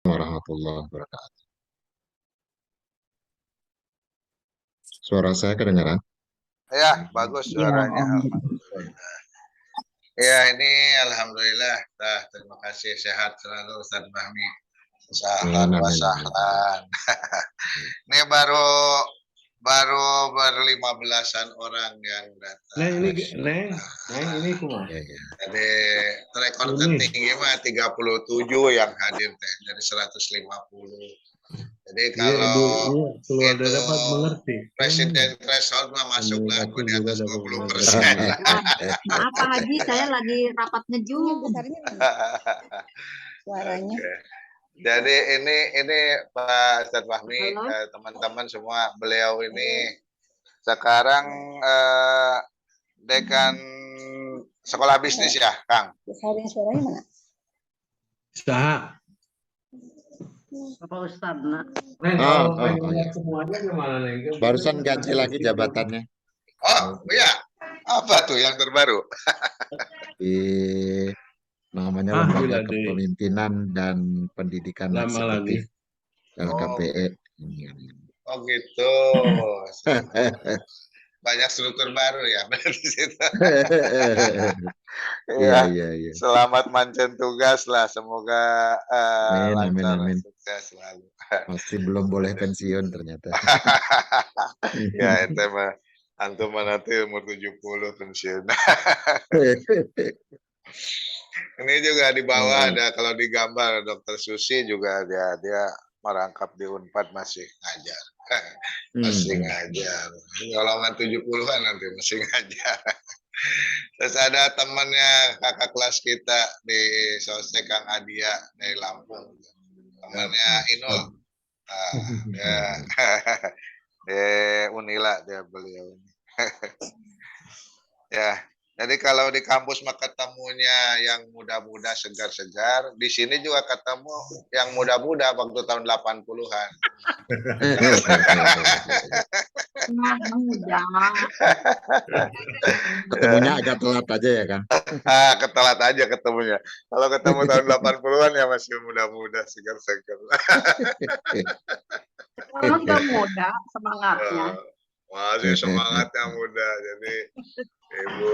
Warahmatullahi wabarakatuh. Suara saya kedengaran? Ya, bagus Ya, suaranya. Om. Alhamdulillah. Ya, ini alhamdulillah. Terima kasih, sehat selalu Ustaz Fahmi. Sahlan wa Amin. sahlan. Ini baru ber-15-an orang yang datang. Ini kumah. Ya, ya. Jadi rekor tertinggi mah 37 yang hadir teh dari 150. Jadi kalau keluarga itu dapat mengerti. presiden threshold mah masuklah Aku di juga atas dapat 20%. Maaf Pak Haji, saya lagi rapat ngejum. Suaranya. Okay. Jadi ini Pak Ustadz Fahmi, teman-teman semua, beliau ini sekarang dekan sekolah bisnis ya, Kang? Suaranya mana? Sah. Bapak Ustadz, nak. Ya. Barusan ganti lagi jabatannya. Oh, iya. Apa tuh yang terbaru? Namanya Lembaga Kepemimpinan dan Pendidikan Eksekutif LKPE. Oh gitu. Banyak struktur baru ya berarti situ. Iya. Selamat mancen tugas lah, semoga lancar, amin. sukses selalu. Masih belum boleh pensiun ternyata. Ya, itu mah antum nanti umur 70 pensiun. Ini juga di bawah ada, kalau digambar Dokter Susi juga dia merangkap di Unpad masih ngajar. Masih ngajar. Golongan 70-an nanti masih ngajar. Terus ada temannya kakak kelas kita di Sostek, Kang Adia dari Lampung. Temannya Inul. Unila dia beliau. Ya. Jadi kalau di kampus mah ketemunya yang muda-muda, segar-segar. Di sini juga ketemu yang muda-muda waktu tahun 80-an. Ketemunya agak telat aja ya, Kang? Ketelat aja ketemunya. Kalau ketemu tahun 80-an ya masih muda-muda, segar-segar. Sekarang juga muda semangatnya. Masih semangatnya muda. Jadi Ibu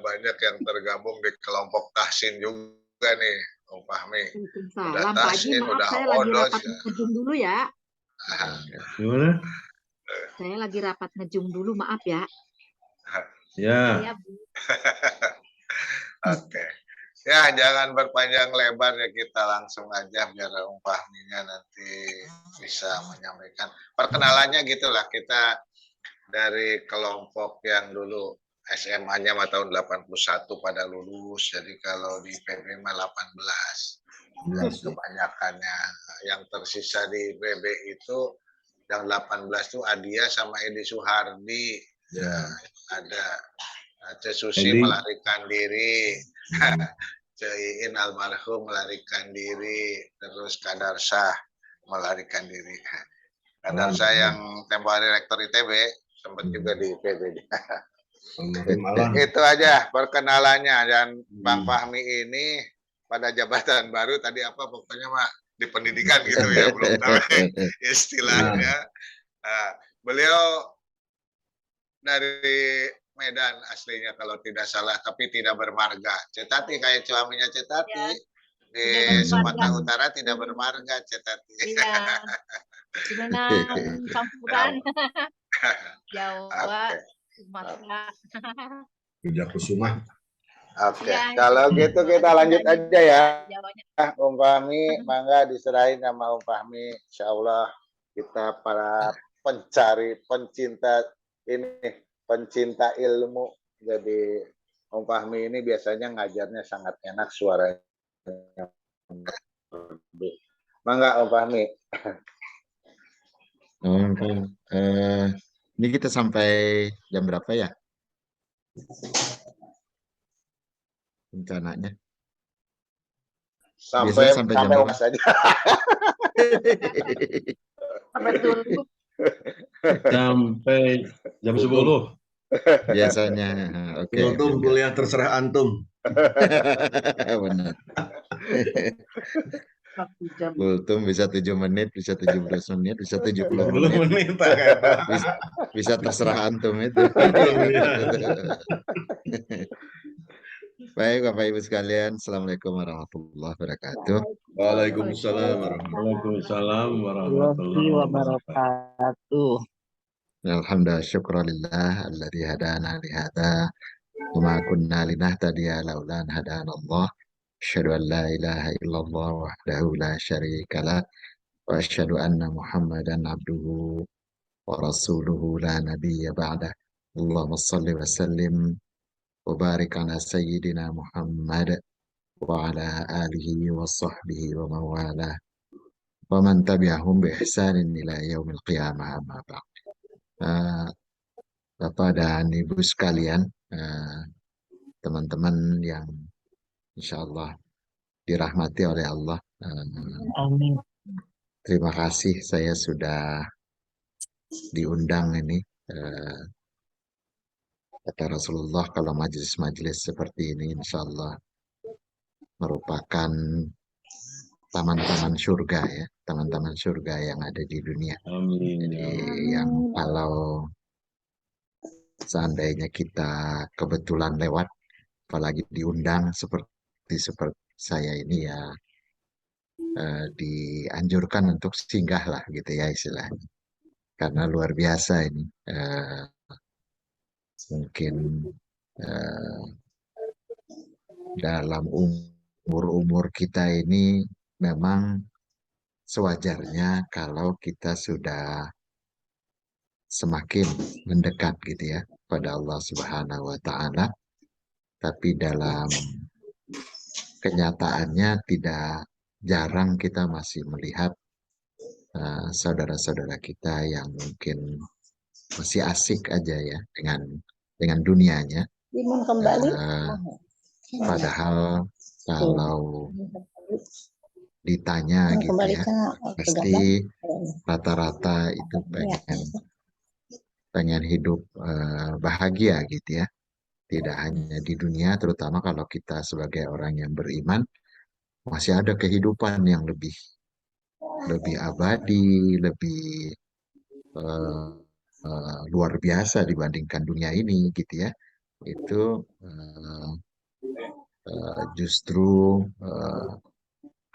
banyak yang tergabung di kelompok tahsin juga nih, Om Fahmi. Udah tahsin, udah saya lagi rapat ngejum dulu ya. Gimana? Saya lagi rapat ngejum dulu, maaf ya. Ya. Oke. Ya, jangan berpanjang lebar ya, kita langsung aja biar Om Fahminya nanti bisa menyampaikan. Perkenalannya gitulah, kita dari kelompok yang dulu SMA-nya tahun 81 pada lulus. Jadi kalau di PB mah 18. Kebanyakannya yang tersisa di PB itu yang 18 itu Adia sama Edi Suhardi. Ya, ada Cesusi melarikan diri. Cein almarhum melarikan diri, terus Kadarsyah melarikan diri. Kadarsyah yang tempo hari rektor ITB sempat juga di PB. Itu aja perkenalannya. Dan Bang Fahmi ini pada jabatan baru tadi apa pokoknya mah di pendidikan gitu ya, belum tahu istilahnya. Beliau dari Medan aslinya kalau tidak salah, tapi tidak bermarga. Cetati kayak suaminya Cetati di Sumatera Utara tidak bermarga Cetati. Iya. Gimana campuran Jawa, Sumatera. Kusuma. Oke, kalau gitu kita lanjut aja ya. Om Fahmi, mangga diserahin sama Om Fahmi. Insya Allah kita para pencinta ilmu. Jadi Om Fahmi ini biasanya ngajarnya sangat enak suaranya. Mangga Om Fahmi. Ini kita sampai jam berapa ya? Rencananya. Sampai jam berapa saja. Sampai jam 10. Biasanya. Oke. Untung kuliah terserah antum. Benar. 1 jam. Kultum bisa 7 menit, bisa 17 menit, bisa 70 Belum menit. menit pakai Pak. Bisa terserah antum itu. Baik Bapak Ibu sekalian, Assalamualaikum warahmatullahi wabarakatuh. Waalaikumsalam warahmatullahi wabarakatuh. Alhamdulillah, syukurillah alladzi hadana li hadza wa ma kunna linahtadiya laula an hadana Allah. Asyhadu an la ilaha illallah wahdahu la syarika lah wa asyhadu anna Muhammadan abduhu wa rasuluhu la nabiyya ba'dah. Allahumma shalli wa sallim wa barik ala sayyidina Muhammad wa ala alihi wa sahbihi wa mawalah wa man tabi'ahum bi ihsanin ila yaumil qiyamah amma ba'd. Bapak dan Ibu sekalian, teman-teman yang insya Allah dirahmati oleh Allah. Amin. Terima kasih saya sudah diundang ini. Kata Rasulullah kalau majelis-majelis seperti ini insya Allah merupakan taman-taman surga ya, taman-taman surga yang ada di dunia. Amin. Jadi yang kalau seandainya kita kebetulan lewat, apalagi diundang seperti saya ini ya, dianjurkan untuk singgah lah gitu ya istilahnya. Karena luar biasa ini. Mungkin dalam umur-umur kita ini memang sewajarnya kalau kita sudah semakin mendekat gitu ya pada Allah Subhanahu wa Ta'ala, tapi dalam kenyataannya tidak jarang kita masih melihat saudara-saudara kita yang mungkin masih asik aja ya dengan dunianya. Padahal kalau ditanya gitu ya, pasti rata-rata itu pengen hidup bahagia gitu ya. Tidak hanya di dunia, terutama kalau kita sebagai orang yang beriman, masih ada kehidupan yang lebih abadi, lebih luar biasa dibandingkan dunia ini gitu ya. Itu justru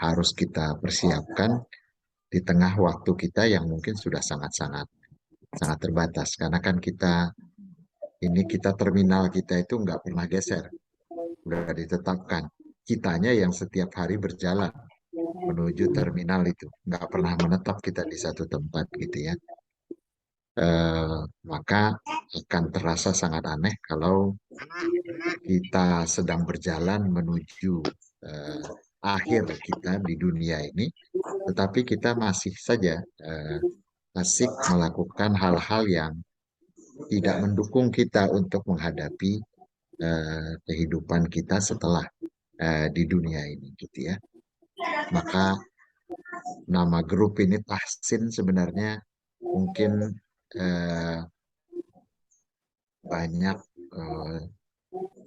harus kita persiapkan di tengah waktu kita yang mungkin sudah sangat terbatas. Karena kan kita terminal kita itu nggak pernah geser, udah ditetapkan. Kitanya yang setiap hari berjalan menuju terminal itu, nggak pernah menetap kita di satu tempat gitu ya. Maka akan terasa sangat aneh kalau kita sedang berjalan menuju akhir kita di dunia ini, tetapi kita masih saja asik melakukan hal-hal yang tidak mendukung kita untuk menghadapi kehidupan kita setelah di dunia ini gitu ya. Maka nama grup ini Tahsin sebenarnya mungkin banyak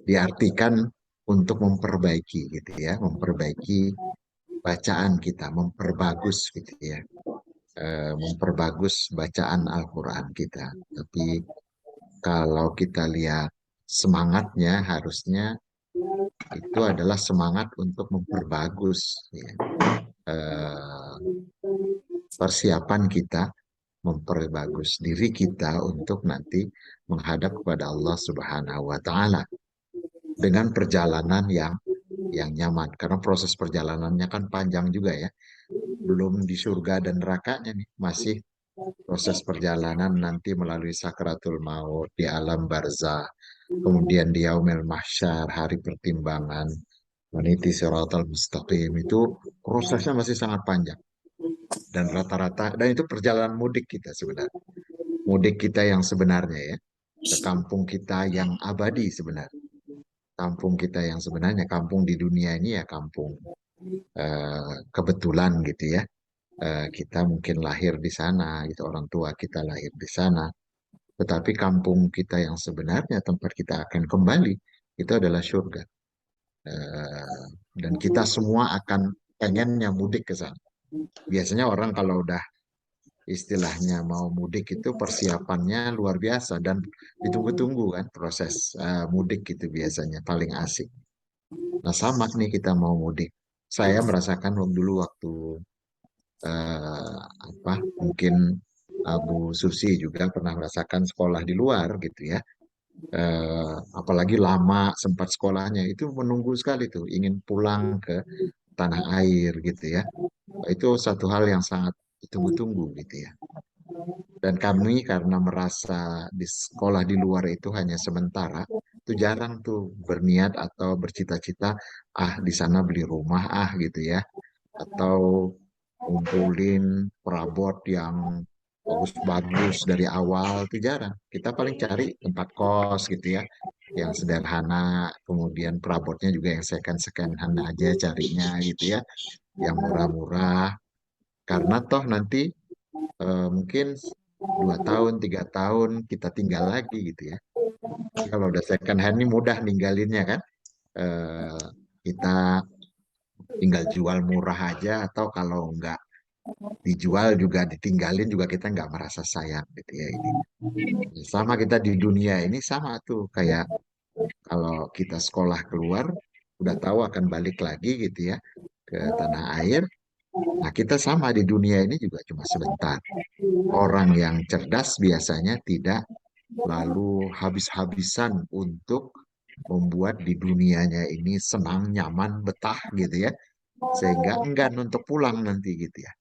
diartikan untuk memperbaiki gitu ya, memperbaiki bacaan kita, memperbagus gitu ya, memperbagus bacaan Al-Quran kita. Tapi kalau kita lihat semangatnya, harusnya itu adalah semangat untuk memperbagus ya, persiapan kita, memperbagus diri kita untuk nanti menghadap kepada Allah Subhanahu wa Ta'ala dengan perjalanan yang nyaman, karena proses perjalanannya kan panjang juga ya, belum di surga dan nerakanya nih, masih proses perjalanan nanti melalui sakratul maut, di alam barzah, kemudian di yaumil mahsyar, hari pertimbangan, meniti siratal mustaqim. Itu prosesnya masih sangat panjang dan rata-rata, dan itu perjalanan mudik kita sebenarnya, mudik kita yang sebenarnya ya, ke kampung kita yang abadi sebenarnya. Kampung kita yang sebenarnya, kampung di dunia ini ya kampung kebetulan gitu ya. Kita mungkin lahir di sana, gitu, orang tua kita lahir di sana. Tetapi kampung kita yang sebenarnya, tempat kita akan kembali, itu adalah surga. Dan kita semua akan pengennya mudik ke sana. Biasanya orang kalau udah istilahnya mau mudik itu persiapannya luar biasa dan ditunggu-tunggu kan proses mudik itu biasanya paling asik. Nah sama nih kita mau mudik. Saya merasakan dulu waktu apa mungkin Abu Susi juga pernah merasakan sekolah di luar gitu ya. Apalagi lama sempat sekolahnya itu menunggu sekali tuh ingin pulang ke tanah air gitu ya. Itu satu hal yang sangat ditunggu-tunggu gitu ya. Dan kami karena merasa di sekolah di luar itu hanya sementara, itu jarang tuh berniat atau bercita-cita, di sana beli rumah gitu ya, atau ngumpulin perabot yang bagus-bagus dari awal itu jarang. Kita paling cari tempat kos gitu ya, yang sederhana, kemudian perabotnya juga yang second-second aja carinya gitu ya, yang murah-murah. Karena toh nanti mungkin 2 tahun, 3 tahun kita tinggal lagi gitu ya. Kalau udah second hand ini mudah ninggalinnya kan. Eh, kita tinggal jual murah aja atau kalau nggak dijual juga ditinggalin juga kita nggak merasa sayang gitu ya ini. Sama kita di dunia ini sama tuh kayak kalau kita sekolah keluar udah tahu akan balik lagi gitu ya ke tanah air. Nah kita sama di dunia ini juga cuma sebentar. Orang yang cerdas biasanya tidak lalu habis-habisan untuk membuat di dunianya ini senang, nyaman, betah gitu ya. Sehingga enggan untuk pulang nanti gitu ya.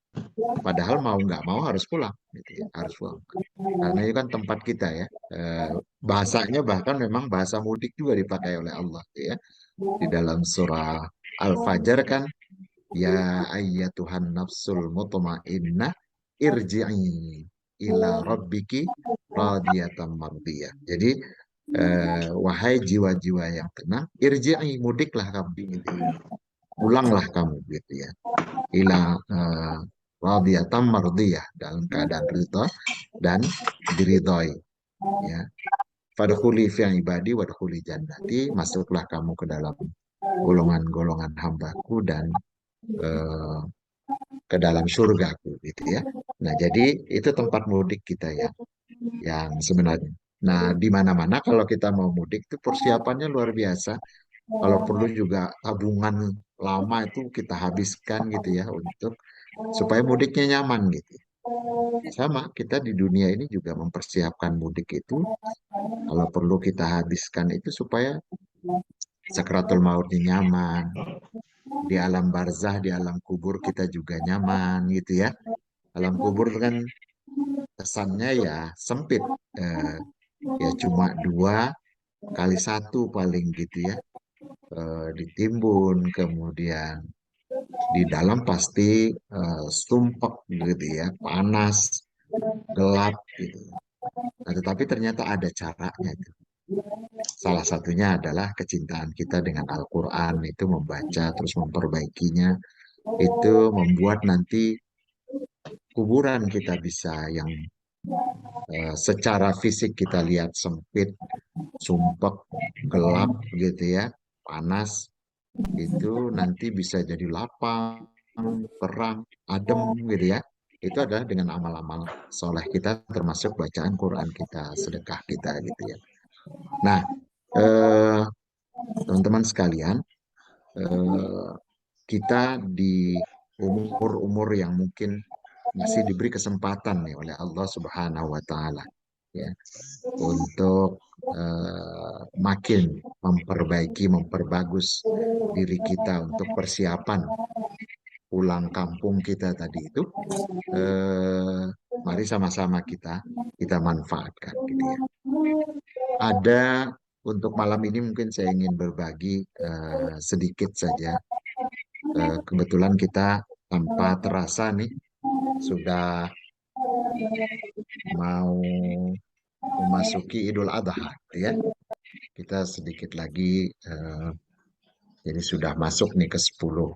Padahal mau nggak mau harus pulang gitu ya, harus pulang. Karena itu kan tempat kita ya. Bahasanya bahkan memang bahasa mudik juga dipakai oleh Allah gitu ya. Di dalam surah Al-Fajr kan ya ayyatuhan nafsul mutmainnah irji'i ila rabbiki radiyatan mardiyah. Jadi wahai jiwa-jiwa yang tenang, irji'i mudiklah kamu gitu ya. Pulanglah kamu gitu ya. Ila radiyatan mardiyah dalam keadaan ridha dan diridhoi ya. Fadkhuli fi ibadi wadkhuli jannati, masuklah kamu ke dalam golongan-golongan hambaku dan eh, ke dalam surgaku gitu ya. Nah, jadi itu tempat mudik kita ya yang sebenarnya. Nah, di mana-mana kalau kita mau mudik itu persiapannya luar biasa. Kalau perlu juga tabungan lama itu kita habiskan gitu ya untuk supaya mudiknya nyaman gitu. Sama, kita di dunia ini juga mempersiapkan mudik itu kalau perlu kita habiskan itu supaya sakratul mautnya nyaman, di alam barzah, di alam kubur kita juga nyaman gitu ya. Alam kubur kan kesannya ya sempit, eh, ya cuma 2 kali 1 paling gitu ya. Ditimbun, kemudian di dalam pasti sumpek gitu ya, panas, gelap gitu. Nah, tetapi ternyata ada caranya itu. Salah satunya adalah kecintaan kita dengan Al-Quran itu membaca terus memperbaikinya itu membuat nanti kuburan kita bisa yang secara fisik kita lihat sempit, sumpek, gelap gitu ya, panas itu nanti bisa jadi lapang, terang, adem gitu ya. Itu adalah dengan amal-amal soleh kita termasuk bacaan Quran kita, sedekah kita gitu ya. Nah, eh, teman-teman sekalian, eh, kita di umur-umur yang mungkin masih diberi kesempatan nih oleh Allah Subhanahu wa taala ya untuk makin memperbaiki, memperbagus diri kita untuk persiapan pulang kampung kita tadi itu eh, mari sama-sama kita manfaatkan gitu ya. Ada untuk malam ini mungkin saya ingin berbagi sedikit saja. Kebetulan kita tanpa terasa nih sudah mau memasuki Idul Adha, gitu ya. Kita sedikit lagi, jadi sudah masuk nih ke 10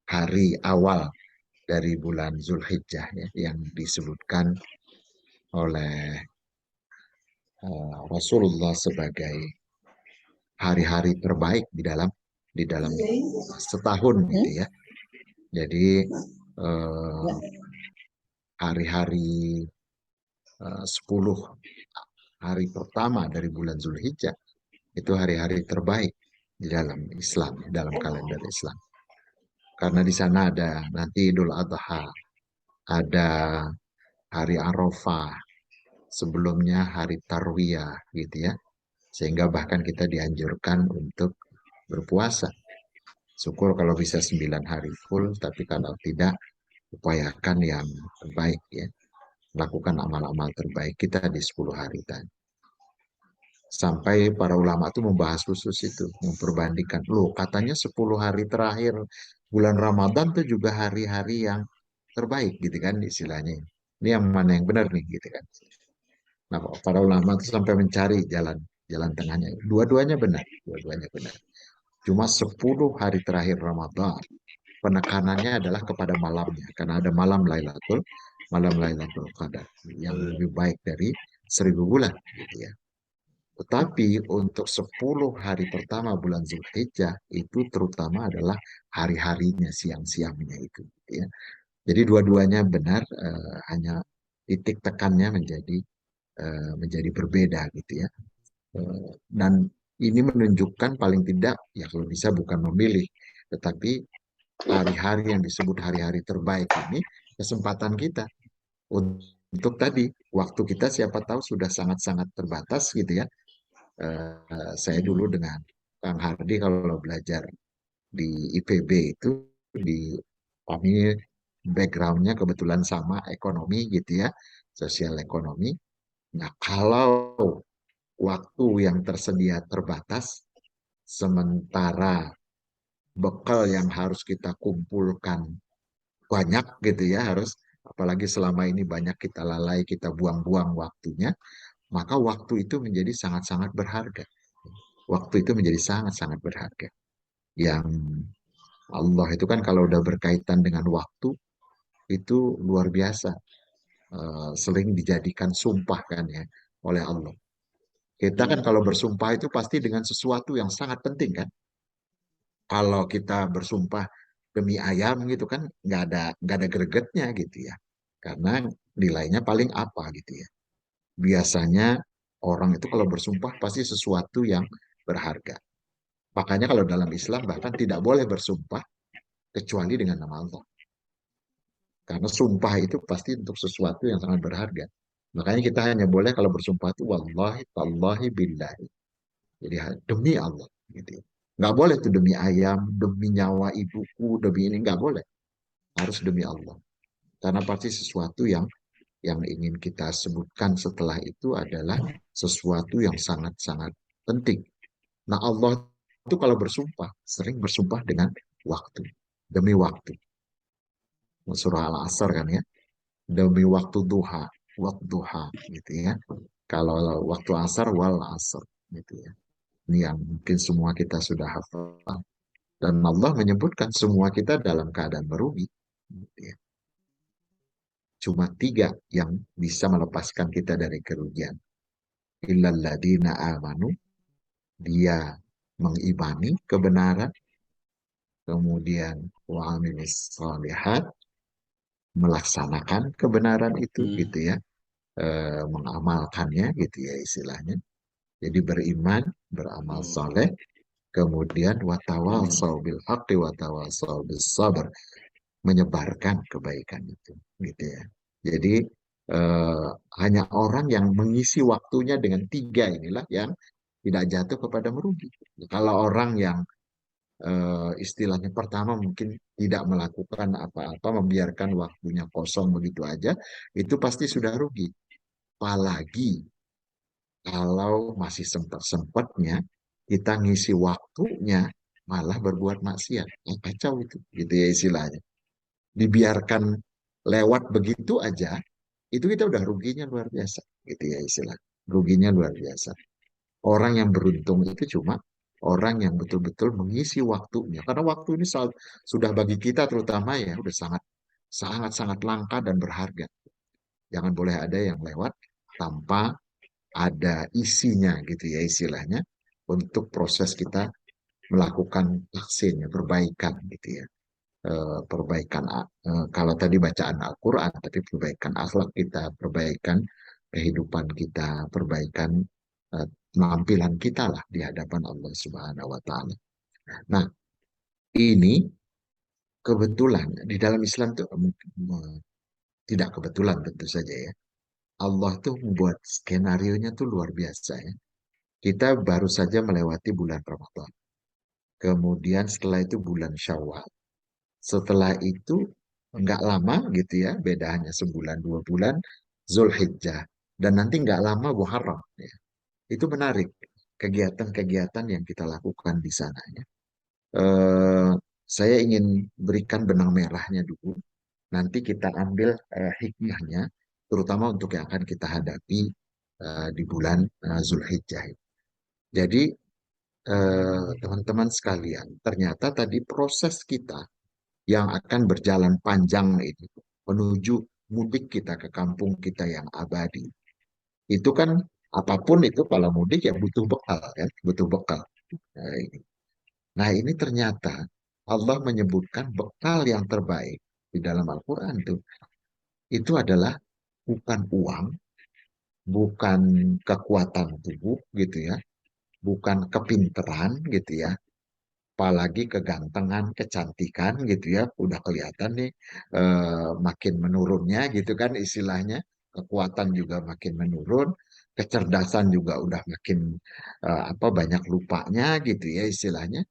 hari awal dari bulan Zulhijjah ya, yang disebutkan oleh Rasulullah sebagai hari-hari terbaik di dalam setahun gitu ya. Jadi hari-hari 10 hari pertama dari bulan Zulhijjah itu hari-hari terbaik di dalam Islam, dalam kalender Islam. Karena di sana ada nanti Idul Adha, ada hari Arafah, sebelumnya hari Tarwiyah gitu ya. Sehingga bahkan kita dianjurkan untuk berpuasa. Syukur kalau bisa 9 hari full, tapi kalau tidak, upayakan yang terbaik ya. Lakukan amal-amal terbaik kita di 10 hari tadi. Sampai para ulama itu membahas khusus itu, memperbandingkan. Loh, katanya 10 hari terakhir bulan Ramadan itu juga hari-hari yang terbaik gitu kan istilahnya. Ini yang mana yang benar nih gitu kan. Nah, para ulama itu sampai mencari jalan tengahnya. Dua-duanya benar, dua-duanya benar. Cuma 10 hari terakhir Ramadan, penekanannya adalah kepada malamnya. Karena ada malam Lailatul Qadar yang lebih baik dari 1000 bulan. Gitu ya. Tetapi untuk 10 hari pertama bulan Zulhijjah itu terutama adalah hari-harinya, siang-siangnya itu. Gitu ya. Jadi dua-duanya benar, hanya titik tekannya menjadi berbeda gitu ya. Dan ini menunjukkan paling tidak ya kalau bisa bukan memilih, tetapi hari-hari yang disebut hari-hari terbaik ini kesempatan kita untuk tadi waktu kita siapa tahu sudah sangat-sangat terbatas gitu ya. Saya dulu dengan Kang Hardi kalau belajar di IPB itu di kami backgroundnya kebetulan sama ekonomi gitu ya, sosial ekonomi. Nah kalau waktu yang tersedia terbatas, sementara bekal yang harus kita kumpulkan banyak gitu ya, harus apalagi selama ini banyak kita lalai, kita buang-buang waktunya, maka waktu itu menjadi sangat-sangat berharga. Waktu itu menjadi sangat-sangat berharga. Yang Allah itu kan kalau udah berkaitan dengan waktu, itu luar biasa. Sering dijadikan sumpah kan ya oleh Allah. Kita kan kalau bersumpah itu pasti dengan sesuatu yang sangat penting kan. Kalau kita bersumpah demi ayam gitu kan nggak ada gregetnya gitu ya. Karena nilainya paling apa gitu ya. Biasanya orang itu kalau bersumpah pasti sesuatu yang berharga. Makanya kalau dalam Islam bahkan tidak boleh bersumpah kecuali dengan nama Allah. Karena sumpah itu pasti untuk sesuatu yang sangat berharga. Makanya kita hanya boleh kalau bersumpah itu wallahi tallahi billahi. Jadi demi Allah gitu ya. Nggak boleh tuh demi ayam, demi nyawa ibuku, demi ini nggak boleh. Harus demi Allah. Karena pasti sesuatu yang ingin kita sebutkan setelah itu adalah sesuatu yang sangat-sangat penting. Nah Allah itu kalau bersumpah, sering bersumpah dengan waktu. Demi waktu. Surah Al-Asr kan ya. Demi waktu duha. Waktu duha gitu ya. Kalau waktu asar, wal asr gitu ya. Ini yang mungkin semua kita sudah hafal. Dan Allah menyebutkan semua kita dalam keadaan merugi. Gitu ya. Cuma 3 yang bisa melepaskan kita dari kerugian. Illalladzina amanu, dia mengimani kebenaran, kemudian wa'amilis salihat, melaksanakan kebenaran itu gitu ya, mengamalkannya gitu ya istilahnya. Jadi beriman, beramal saleh, kemudian watawasau bil haqqi watawasau bis sabr, menyebarkan kebaikan itu gitu ya. Jadi hanya orang yang mengisi waktunya dengan 3 inilah yang tidak jatuh kepada merugi. Kalau orang yang istilahnya pertama mungkin tidak melakukan apa-apa, membiarkan waktunya kosong begitu aja, itu pasti sudah rugi. Apalagi kalau masih sempat-sempatnya kita ngisi waktunya malah berbuat maksiat. Kacau itu, gitu ya istilahnya. Dibiarkan lewat begitu aja, itu kita udah ruginya luar biasa, gitu ya istilah. Ruginya luar biasa. Orang yang beruntung itu cuma orang yang betul-betul mengisi waktunya. Karena waktu ini sudah bagi kita terutama ya, udah sangat langka dan berharga. Jangan boleh ada yang lewat tanpa ada isinya gitu ya istilahnya untuk proses kita melakukan vaksin ya, perbaikan gitu ya. perbaikan kalau tadi bacaan Al-Quran, tapi perbaikan akhlak kita, perbaikan kehidupan kita, perbaikan penampilan kita lah di hadapan Allah Subhanahu wa Ta'ala. Nah, ini kebetulan di dalam Islam tuh tidak kebetulan tentu saja ya. Allah tuh membuat skenario-nya tuh luar biasa ya. Kita baru saja melewati bulan Ramadan. Kemudian setelah itu bulan Syawal. Setelah itu nggak lama gitu ya, beda hanya sebulan 2 bulan, Zulhijjah. Dan nanti nggak lama Muharram. Ya. Itu menarik kegiatan-kegiatan yang kita lakukan di sana. Ya. Eh, saya ingin berikan benang merahnya dulu. Nanti kita ambil hikmahnya, terutama untuk yang akan kita hadapi di bulan Zulhijjah. Jadi teman-teman sekalian, ternyata tadi proses kita yang akan berjalan panjang ini menuju mudik kita ke kampung kita yang abadi. Itu kan apapun itu kalau mudik ya butuh bekal kan, butuh bekal. Nah, ini ternyata Allah menyebutkan bekal yang terbaik di dalam Al-Quran itu adalah bukan uang, bukan kekuatan tubuh gitu ya, bukan kepinteran gitu ya, apalagi kegantengan, kecantikan gitu ya, udah kelihatan nih makin menurunnya gitu kan istilahnya, kekuatan juga makin menurun, kecerdasan juga udah makin banyak lupanya gitu ya istilahnya.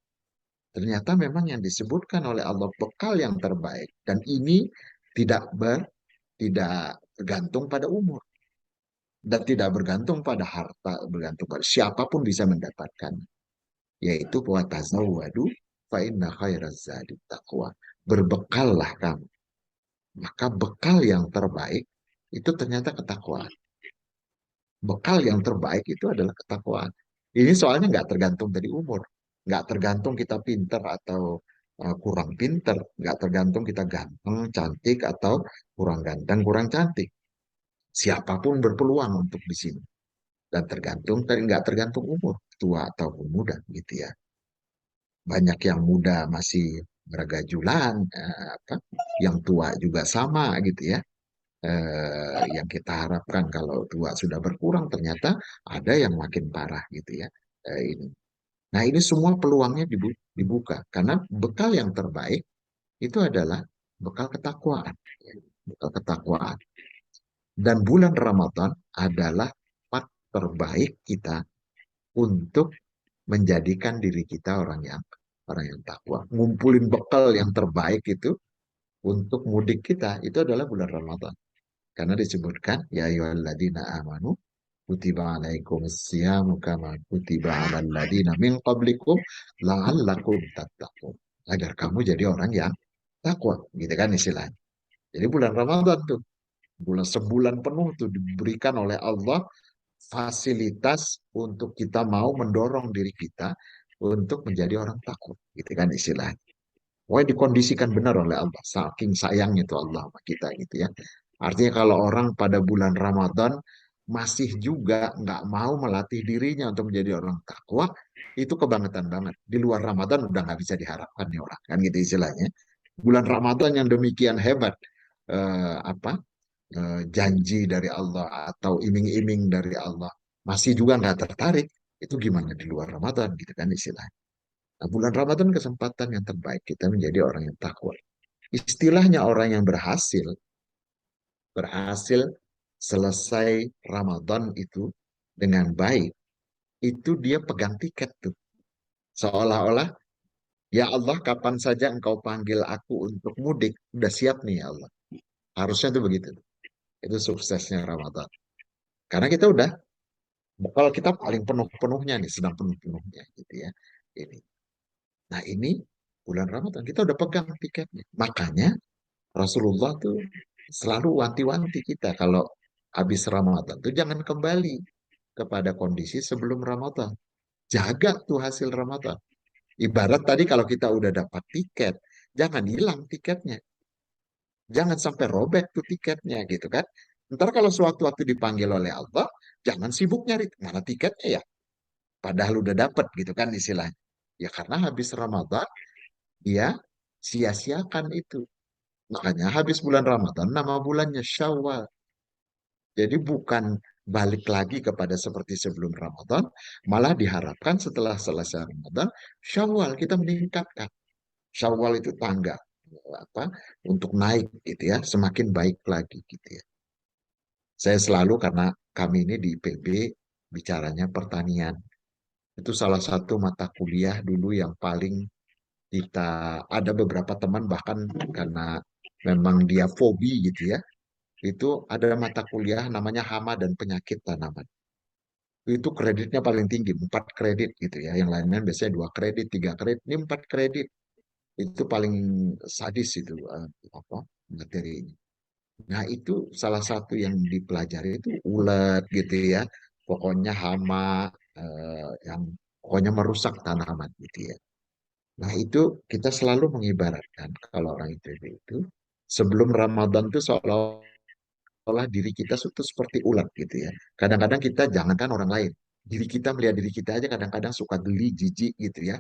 Ternyata memang yang disebutkan oleh Allah bekal yang terbaik dan ini tidak bergantung pada umur dan tidak bergantung pada harta, bergantung pada siapapun bisa mendapatkan, yaitu wa tazawwadu fa inna khairaz zadi taqwa. Berbekallah kamu. Maka bekal yang terbaik itu ternyata ketakwaan. Bekal yang terbaik itu adalah ketakwaan. Ini soalnya nggak tergantung dari umur, nggak tergantung kita pinter atau kurang pinter, nggak tergantung kita ganteng, cantik atau kurang ganteng, kurang cantik. Siapapun berpeluang untuk di sini dan nggak tergantung umur, tua ataupun muda gitu ya. Banyak yang muda masih bergajulan, yang tua juga sama gitu ya. Yang kita harapkan kalau tua sudah berkurang ternyata ada yang makin parah gitu ya. Ini. Nah ini semua peluangnya dibuka karena bekal yang terbaik itu adalah bekal ketakwaan, ya. Bekal ketakwaan. Dan bulan Ramadan adalah part terbaik kita untuk menjadikan diri kita orang yang takwa. Ngumpulin bekal yang terbaik itu untuk mudik kita itu adalah bulan Ramadan. Karena disebutkan ya ayyuhalladzina amanu kutiba alaikumusyamu kama kutiba alal ladzina min qablikum la'allakum tattaqun. Agar kamu jadi orang yang takwa, gitu kan istilahnya. Jadi bulan Ramadan tuh, sebulan penuh tuh diberikan oleh Allah fasilitas untuk kita mau mendorong diri kita untuk menjadi orang takwa, gitu kan istilahnya. Wah dikondisikan benar oleh Allah, saking sayangnya itu Allah sama kita gitu ya. Artinya kalau orang pada bulan Ramadan masih juga nggak mau melatih dirinya untuk menjadi orang takwa, itu kebangetan banget. Di luar Ramadan udah nggak bisa diharapkan nih orang, kan gitu istilahnya. Bulan Ramadan yang demikian hebat, eh, apa janji dari Allah atau iming-iming dari Allah, masih juga nggak tertarik, itu gimana di luar Ramadan gitu kan istilahnya. Nah, bulan Ramadan kesempatan yang terbaik kita menjadi orang yang takwa. Istilahnya orang yang berhasil selesai Ramadan itu dengan baik, itu dia pegang tiket tuh. Seolah-olah, ya Allah kapan saja engkau panggil aku untuk mudik, udah siap nih ya Allah. Harusnya tuh begitu. Itu suksesnya Ramadan. Karena kita udah, kalau kita paling penuh-penuhnya nih, sedang penuh-penuhnya gitu ya. Ini. Nah ini bulan Ramadan, kita udah pegang tiketnya. Makanya Rasulullah tuh selalu wanti-wanti kita kalau habis Ramadan tuh jangan kembali kepada kondisi sebelum Ramadan. Jaga tuh hasil Ramadan. Ibarat tadi kalau kita udah dapat tiket, jangan hilang tiketnya. Jangan sampai robek tuh tiketnya gitu kan. Ntar kalau suatu waktu dipanggil oleh Allah, jangan sibuk nyari mana tiketnya ya. Padahal udah dapat gitu kan istilahnya. Ya karena habis Ramadan, dia sia-siakan itu. Makanya habis bulan Ramadan nama bulannya Syawal. Jadi bukan balik lagi kepada seperti sebelum Ramadan, malah diharapkan setelah selesai Ramadan, Syawal kita meningkatkan. Syawal itu tangga apa untuk naik gitu ya, semakin baik lagi gitu ya. Saya selalu karena kami ini di IPB bicaranya pertanian. Itu salah satu mata kuliah dulu yang paling kita ada beberapa teman bahkan karena memang dia fobi gitu ya. Itu ada mata kuliah namanya hama dan penyakit tanaman. Itu kreditnya paling tinggi, 4 kredit gitu ya. Yang lainnya biasanya 2 kredit, 3 kredit, ini 4 kredit. Itu paling sadis itu apa materi ini. Nah, itu salah satu yang dipelajari itu ulat gitu ya. Pokoknya hama yang pokoknya merusak tanaman gitu ya. Nah, itu kita selalu mengibaratkan kalau orang itu sebelum Ramadan itu seolah diri kita itu seperti ulat gitu ya. Kadang-kadang kita jangankan orang lain, diri kita melihat diri kita aja kadang-kadang suka geli, jijik gitu ya.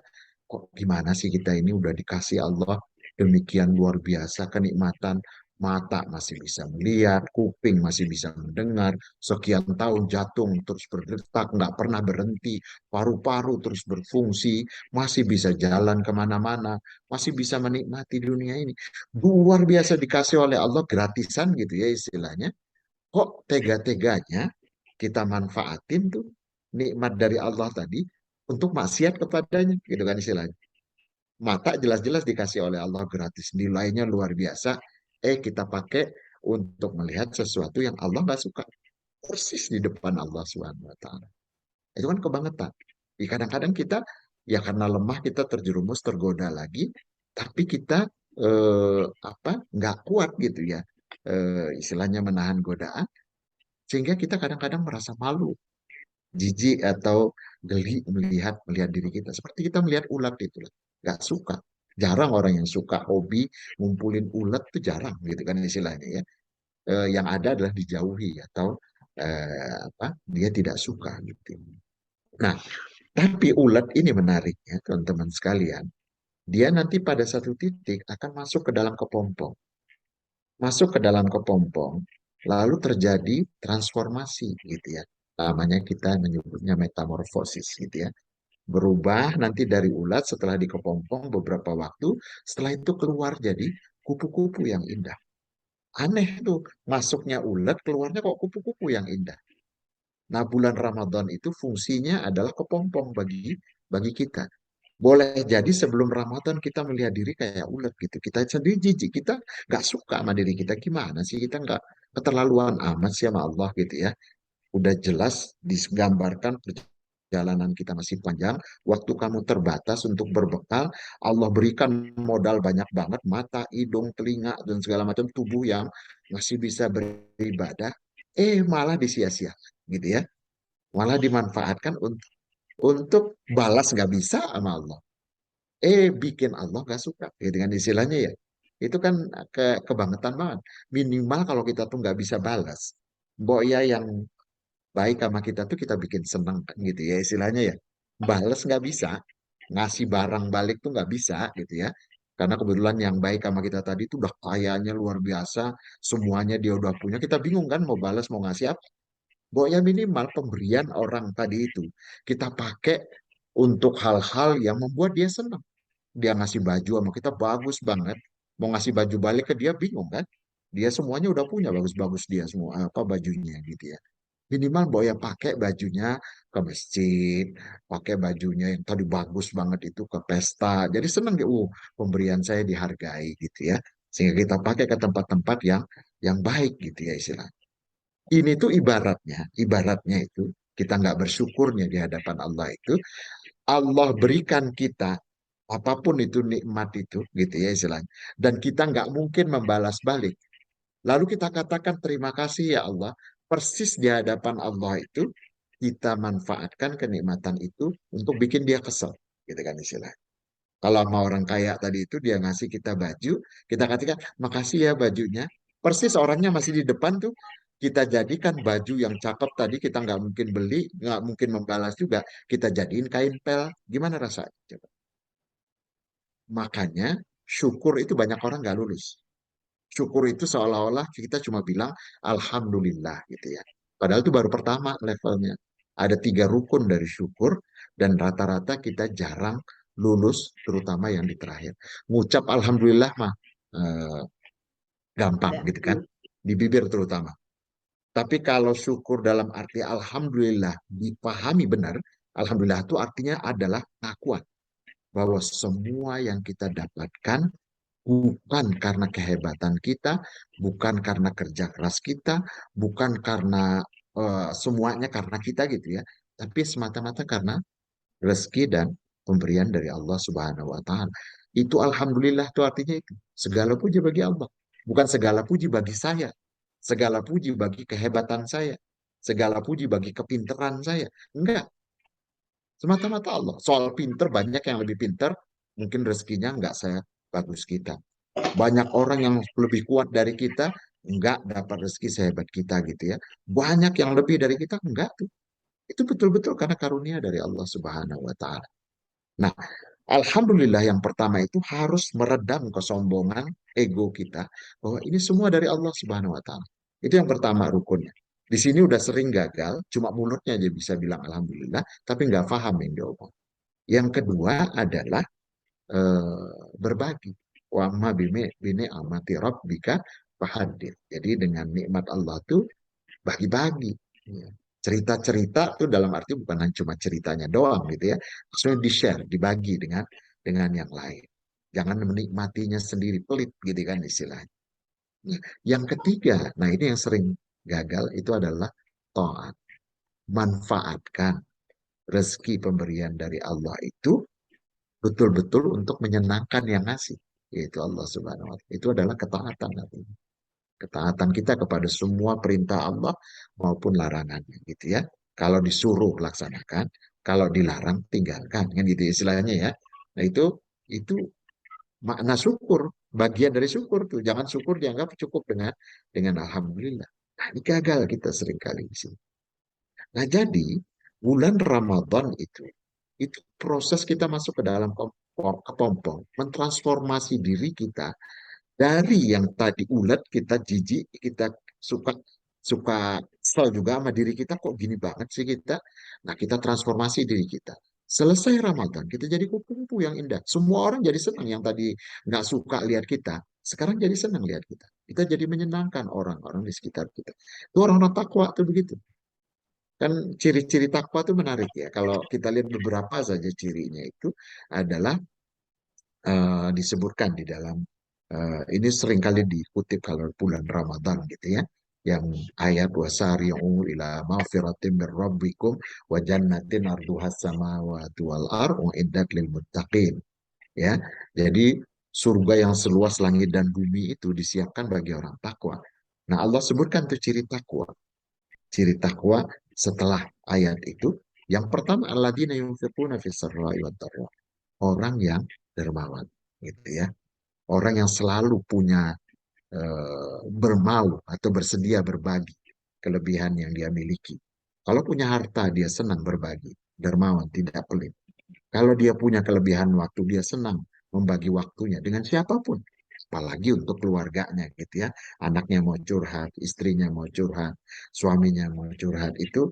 Kok gimana sih kita ini udah dikasih Allah demikian luar biasa kenikmatan, mata masih bisa melihat, kuping masih bisa mendengar, sekian tahun jantung terus berdetak, nggak pernah berhenti, paru-paru terus berfungsi, masih bisa jalan kemana-mana, masih bisa menikmati dunia ini. Luar biasa dikasih oleh Allah gratisan gitu ya istilahnya. Kok tega-teganya kita manfaatin tuh nikmat dari Allah tadi untuk maksiat kepadanya gitu kan istilahnya. Mata jelas-jelas dikasih oleh Allah gratis, nilainya luar biasa. Kita pakai untuk melihat sesuatu yang Allah nggak suka. Persis di depan Allah Subhanahu wa taala. Itu kan kebangetan. Kadang-kadang kita ya karena lemah kita terjerumus tergoda lagi, tapi kita apa nggak kuat gitu ya. Istilahnya menahan godaan sehingga kita kadang-kadang merasa malu, jijik atau geli melihat melihat diri kita. Seperti kita melihat ulat itu, nggak suka. Jarang orang yang suka hobi ngumpulin ulat itu jarang gitu kan istilahnya ya. Yang ada adalah dijauhi atau apa dia tidak suka gitu. Nah, tapi ulat ini menariknya teman-teman sekalian. Dia nanti pada satu titik akan masuk ke dalam kepompong. Masuk ke dalam kepompong, lalu terjadi transformasi gitu ya. Namanya kita menyebutnya metamorfosis gitu ya. Berubah nanti dari ulat setelah di kepompong beberapa waktu, setelah itu keluar jadi kupu-kupu yang indah. Aneh tuh, masuknya ulat, keluarnya kok kupu-kupu yang indah. Nah, bulan Ramadan itu fungsinya adalah kepompong bagi kita. Boleh jadi sebelum Ramadan kita melihat diri kayak ulet gitu. Kita sendiri jijik, kita nggak suka sama diri kita. Gimana sih kita nggak keterlaluan amat sih sama Allah gitu ya. Udah jelas digambarkan perjalanan kita masih panjang, waktu kamu terbatas untuk berbekal, Allah berikan modal banyak banget, mata, hidung, telinga, dan segala macam tubuh yang masih bisa beribadah, malah disia-siakan gitu ya. Malah dimanfaatkan untuk balas nggak bisa sama Allah. Bikin Allah nggak suka gitu kan istilahnya ya. Itu kan kebangetan banget. Minimal kalau kita tuh nggak bisa balas. Mbok ya yang baik sama kita tuh kita bikin seneng kan gitu ya istilahnya ya. Balas nggak bisa. Ngasih barang balik tuh nggak bisa gitu ya. Karena kebetulan yang baik sama kita tadi tuh udah kayanya luar biasa. Semuanya dia udah punya. Kita bingung kan mau balas mau ngasih apa. Pokoknya minimal pemberian orang tadi itu kita pakai untuk hal-hal yang membuat dia senang. Dia ngasih baju sama kita bagus banget. Mau ngasih baju balik ke dia bingung kan? Dia semuanya udah punya bagus-bagus dia semua apa bajunya gitu ya. Minimal Boya pakai bajunya ke masjid, pakai bajunya yang tadi bagus banget itu ke pesta. Jadi senang dia, pemberian saya dihargai gitu ya. Sehingga kita pakai ke tempat-tempat yang baik gitu ya istilah. Ini tuh ibaratnya itu kita nggak bersyukurnya di hadapan Allah itu, Allah berikan kita apapun itu nikmat itu gitu ya istilahnya. Dan kita nggak mungkin membalas balik. Lalu kita katakan terima kasih ya Allah. Persis di hadapan Allah itu kita manfaatkan kenikmatan itu untuk bikin dia kesel. Gitu kan istilahnya. Kalau sama orang kaya tadi itu dia ngasih kita baju, kita katakan makasih ya bajunya. Persis orangnya masih di depan tuh kita jadikan baju yang cakep tadi kita nggak mungkin beli, nggak mungkin membalas juga. Kita jadiin kain pel. Gimana rasanya? Coba. Makanya syukur itu banyak orang nggak lulus. Syukur itu seolah-olah kita cuma bilang alhamdulillah gitu ya. Padahal itu baru pertama levelnya. Ada 3 rukun dari syukur dan rata-rata kita jarang lulus, terutama yang di terakhir. Ngucap alhamdulillah mah eh, gampang gitu kan, di bibir terutama. Tapi kalau syukur dalam arti alhamdulillah dipahami benar, alhamdulillah itu artinya adalah pengakuan bahwa semua yang kita dapatkan bukan karena kehebatan kita, bukan karena kerja keras kita, bukan karena semuanya karena kita gitu ya, tapi semata-mata karena rezeki dan pemberian dari Allah Subhanahu wa taala. Itu alhamdulillah itu artinya itu. Segala puji bagi Allah. Bukan segala puji bagi saya. Segala puji bagi kehebatan saya. Segala puji bagi kepinteran saya. Enggak. Semata-mata Allah. Soal pinter banyak yang lebih pinter, mungkin rezekinya enggak saya bagus kita. Banyak orang yang lebih kuat dari kita, enggak dapat rezeki sehebat kita gitu ya. Banyak yang lebih dari kita, enggak tuh. Itu betul-betul karena karunia dari Allah Subhanahu wa taala. Nah, alhamdulillah yang pertama itu harus meredam kesombongan ego kita bahwa ini semua dari Allah Subhanahu wa taala. Itu yang pertama rukunnya. Di sini udah sering gagal, cuma mulutnya aja bisa bilang alhamdulillah, tapi nggak paham yang diomong. Yang kedua adalah berbagi. Wa amma bini amati rabbika fahadith. Jadi dengan nikmat Allah tuh bagi-bagi. Ya. Cerita-cerita itu dalam arti bukan hanya cuma ceritanya doang gitu ya. Maksudnya di-share, dibagi dengan yang lain. Jangan menikmatinya sendiri pelit gitu kan istilahnya. Nah, yang ketiga, nah ini yang sering gagal itu adalah taat. Manfaatkan rezeki pemberian dari Allah itu betul-betul untuk menyenangkan yang ngasih, yaitu Allah Subhanahu wa taala. Itu adalah ketaatan artinya. Ketaatan kita kepada semua perintah Allah maupun larangannya gitu ya. Kalau disuruh laksanakan, kalau dilarang tinggalkan kan gitu istilahnya ya. Nah itu makna syukur, bagian dari syukur tuh. Jangan syukur dianggap cukup dengan alhamdulillah. Nah, ini gagal kita seringkali di sini. Nah, jadi bulan Ramadan itu proses kita masuk ke dalam kepompong, mentransformasi diri kita dari yang tadi ulet kita jijik, kita suka suka kesel juga sama diri kita, kok gini banget sih kita. Nah, kita transformasi diri kita. Selesai Ramadan, kita jadi kupu-kupu yang indah. Semua orang jadi senang yang tadi nggak suka lihat kita. Sekarang jadi senang lihat kita. Kita jadi menyenangkan orang-orang di sekitar kita. Itu orang-orang takwa tuh begitu. Kan ciri-ciri takwa itu menarik ya. Kalau kita lihat beberapa saja cirinya itu adalah disebutkan di dalam ini seringkali dikutip kalau bulan Ramadan gitu ya. Yang ayat wasari'u ila maghfiratin min rabbikum wa jannatin arduhas samawati wal ardu iddat lil muttaqin. Ya. Jadi surga yang seluas langit dan bumi itu disiapkan bagi orang takwa. Nah, Allah sebutkan tuh ciri takwa. Ciri takwa setelah ayat itu, yang pertama alladzina yunfiquna fis sarra'i wad dharra. Orang yang dermawan gitu ya. Orang yang selalu punya bermau atau bersedia berbagi kelebihan yang dia miliki. Kalau punya harta, dia senang berbagi, dermawan, tidak pelit. Kalau dia punya kelebihan waktu, dia senang membagi waktunya dengan siapapun, apalagi untuk keluarganya gitu ya. Anaknya mau curhat, istrinya mau curhat, suaminya mau curhat, itu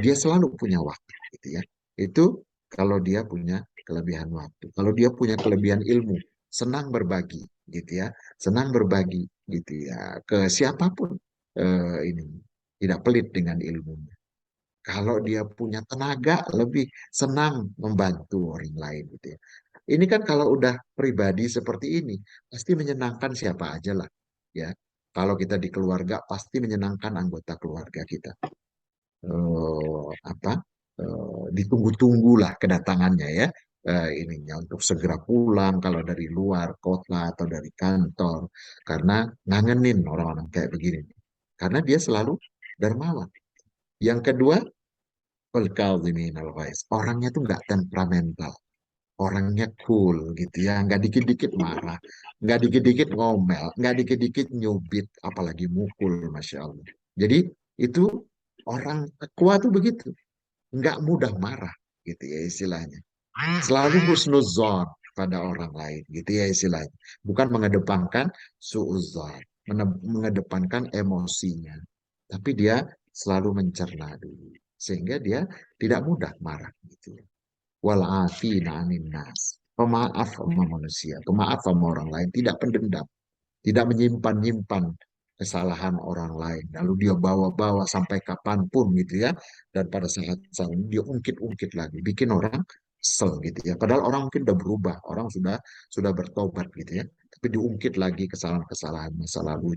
dia selalu punya waktu gitu ya. Itu kalau dia punya kelebihan waktu. Kalau dia punya kelebihan ilmu, senang berbagi gitu ya, senang berbagi gitu ya ke siapapun, ini tidak pelit dengan ilmunya. Kalau dia punya tenaga, lebih senang membantu orang lain gitu ya. Ini kan kalau udah pribadi seperti ini, pasti menyenangkan siapa aja lah ya. Kalau kita di keluarga, pasti menyenangkan anggota keluarga kita. Apa? Ditunggu-tunggu lah kedatangannya ya. Ininya untuk segera pulang kalau dari luar kota atau dari kantor, karena ngangenin orang-orang kayak begini. Karena dia selalu dermawan. Yang kedua, orangnya tuh nggak temperamental, orangnya cool gitu ya, nggak dikit-dikit marah, nggak dikit-dikit ngomel, nggak dikit-dikit nyubit, apalagi mukul, masya Allah. Jadi itu orang takwa tuh begitu, nggak mudah marah gitu ya istilahnya. Selalu husnuzon, pada orang lain, gitu ya istilahnya. Bukan mengedepankan suudzon, mengedepankan emosinya, tapi dia selalu mencerna dulu, sehingga dia tidak mudah marah, gitu ya. Wal afina anin nas, pemaaf sama manusia, pemaaf sama orang lain, tidak pendendam, tidak menyimpan-nyimpan kesalahan orang lain, lalu dia bawa-bawa sampai kapanpun gitu ya, dan pada saat ini dia ungkit-ungkit lagi, bikin orang kesel gitu ya, padahal orang mungkin udah berubah, orang sudah bertobat gitu ya, tapi diungkit lagi kesalahan-kesalahan masa lalu.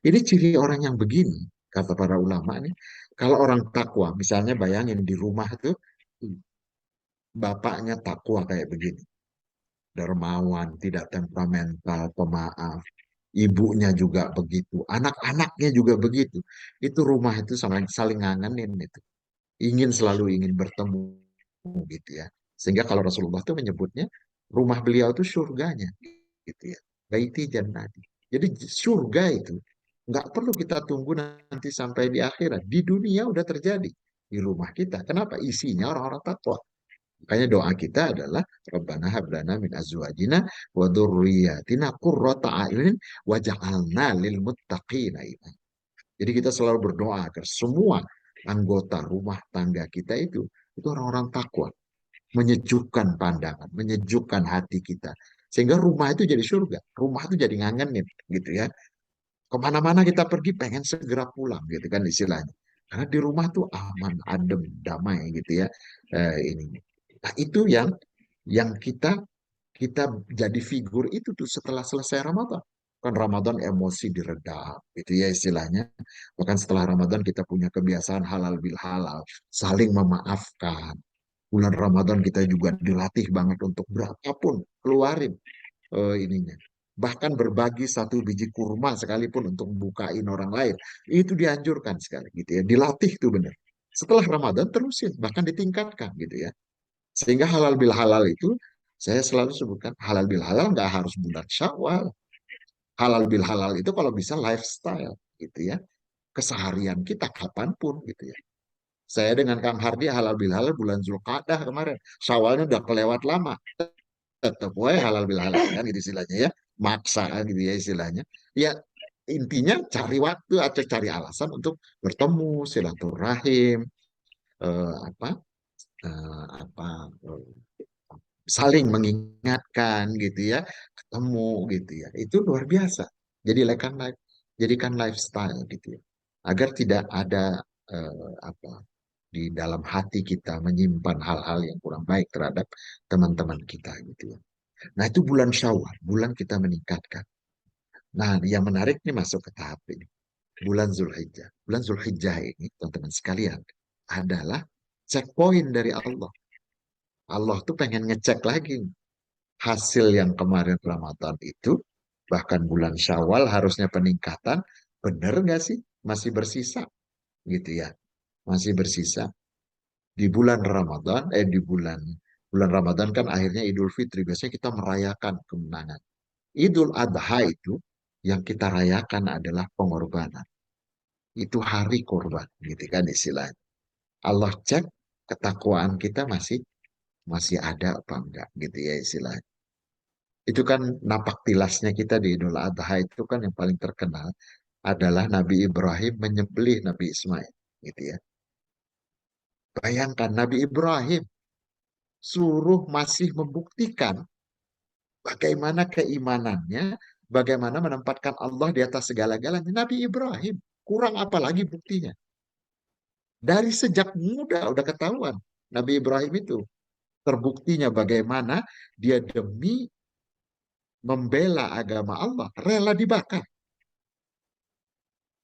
Ini ciri orang yang begini, kata para ulama nih, kalau orang takwa, misalnya bayangin di rumah tuh bapaknya takwa kayak begini, dermawan, tidak temperamental, pemaaf. Ibunya juga begitu, anak-anaknya juga begitu. Itu rumah itu saling saling ngangenin itu. Selalu ingin bertemu gitu ya. Sehingga kalau Rasulullah tuh menyebutnya rumah beliau itu surganya gitu ya. Baiti jannati. Jadi surga itu nggak perlu kita tunggu nanti sampai di akhirat. Di dunia udah terjadi di rumah kita. Kenapa? Isinya orang-orang takwa. Makanya doa kita adalah Rabbana hab lana min azwajina wa dzurriyyatina qurrata a'yunin waj'alna lil muttaqina imama. Jadi kita selalu berdoa agar semua anggota rumah tangga kita itu orang-orang takwa, menyejukkan pandangan, menyejukkan hati kita. Sehingga rumah itu jadi surga, rumah itu jadi ngangenin gitu ya. Kemana-mana kita pergi pengen segera pulang gitu kan istilahnya. Karena di rumah tuh aman, adem, damai gitu ya. Ini. Nah, itu yang kita jadi figur itu tuh setelah selesai Ramadan. Kan Ramadan emosi diredam, itu ya istilahnya. Bahkan setelah Ramadan kita punya kebiasaan halal bil halal, saling memaafkan. Bulan Ramadan kita juga dilatih banget untuk berapapun keluarin ininya. Bahkan berbagi satu biji kurma sekalipun untuk bukain orang lain, itu dianjurkan sekali gitu ya. Dilatih tuh benar. Setelah Ramadan terusin, bahkan ditingkatkan gitu ya. Sehingga halal bil halal itu saya selalu sebutkan halal bil halal nggak harus bulan Syawal. Halal bil halal itu kalau bisa lifestyle gitu ya. Keseharian kita kapanpun gitu ya. Saya dengan Kang Hardi halal bil halal bulan Zulqa'dah kemarin. Syawalnya udah kelewat lama. Tetap wae halal bil halal kan gitu istilahnya ya. Maksa gitu ya istilahnya. Ya intinya cari waktu atau cari alasan untuk bertemu, silaturahim, apa apa saling mengingatkan gitu ya, ketemu gitu ya. Itu luar biasa. Jadikan lifestyle gitu ya. Agar tidak ada apa di dalam hati kita menyimpan hal-hal yang kurang baik terhadap teman-teman kita gitu ya. Nah, itu bulan Syawal, bulan kita meningkatkan. Nah, yang menarik nih masuk ke tahap ini. Bulan Zulhijjah. Bulan Zulhijjah ini, teman-teman sekalian, adalah checkpoint dari Allah. Allah tuh pengen ngecek lagi hasil yang kemarin Ramadan itu, bahkan bulan Syawal harusnya peningkatan, benar nggak sih? Masih bersisa, gitu ya. Masih bersisa. Di bulan Ramadan, di bulan Ramadan kan akhirnya Idul Fitri. Biasanya kita merayakan kemenangan. Idul Adha itu yang kita rayakan adalah pengorbanan. Itu hari korban, gitu kan istilahnya. Allah cek ketakwaan kita masih ada apa enggak, gitu ya istilahnya. Itu kan napak tilasnya kita di Idul Adha itu kan yang paling terkenal adalah Nabi Ibrahim menyembelih Nabi Ismail, gitu ya. Bayangkan Nabi Ibrahim suruh masih membuktikan bagaimana keimanannya, bagaimana menempatkan Allah di atas segala-galanya. Nabi Ibrahim, kurang apa lagi buktinya? Dari sejak muda udah ketahuan Nabi Ibrahim itu terbuktinya bagaimana dia demi membela agama Allah rela dibakar,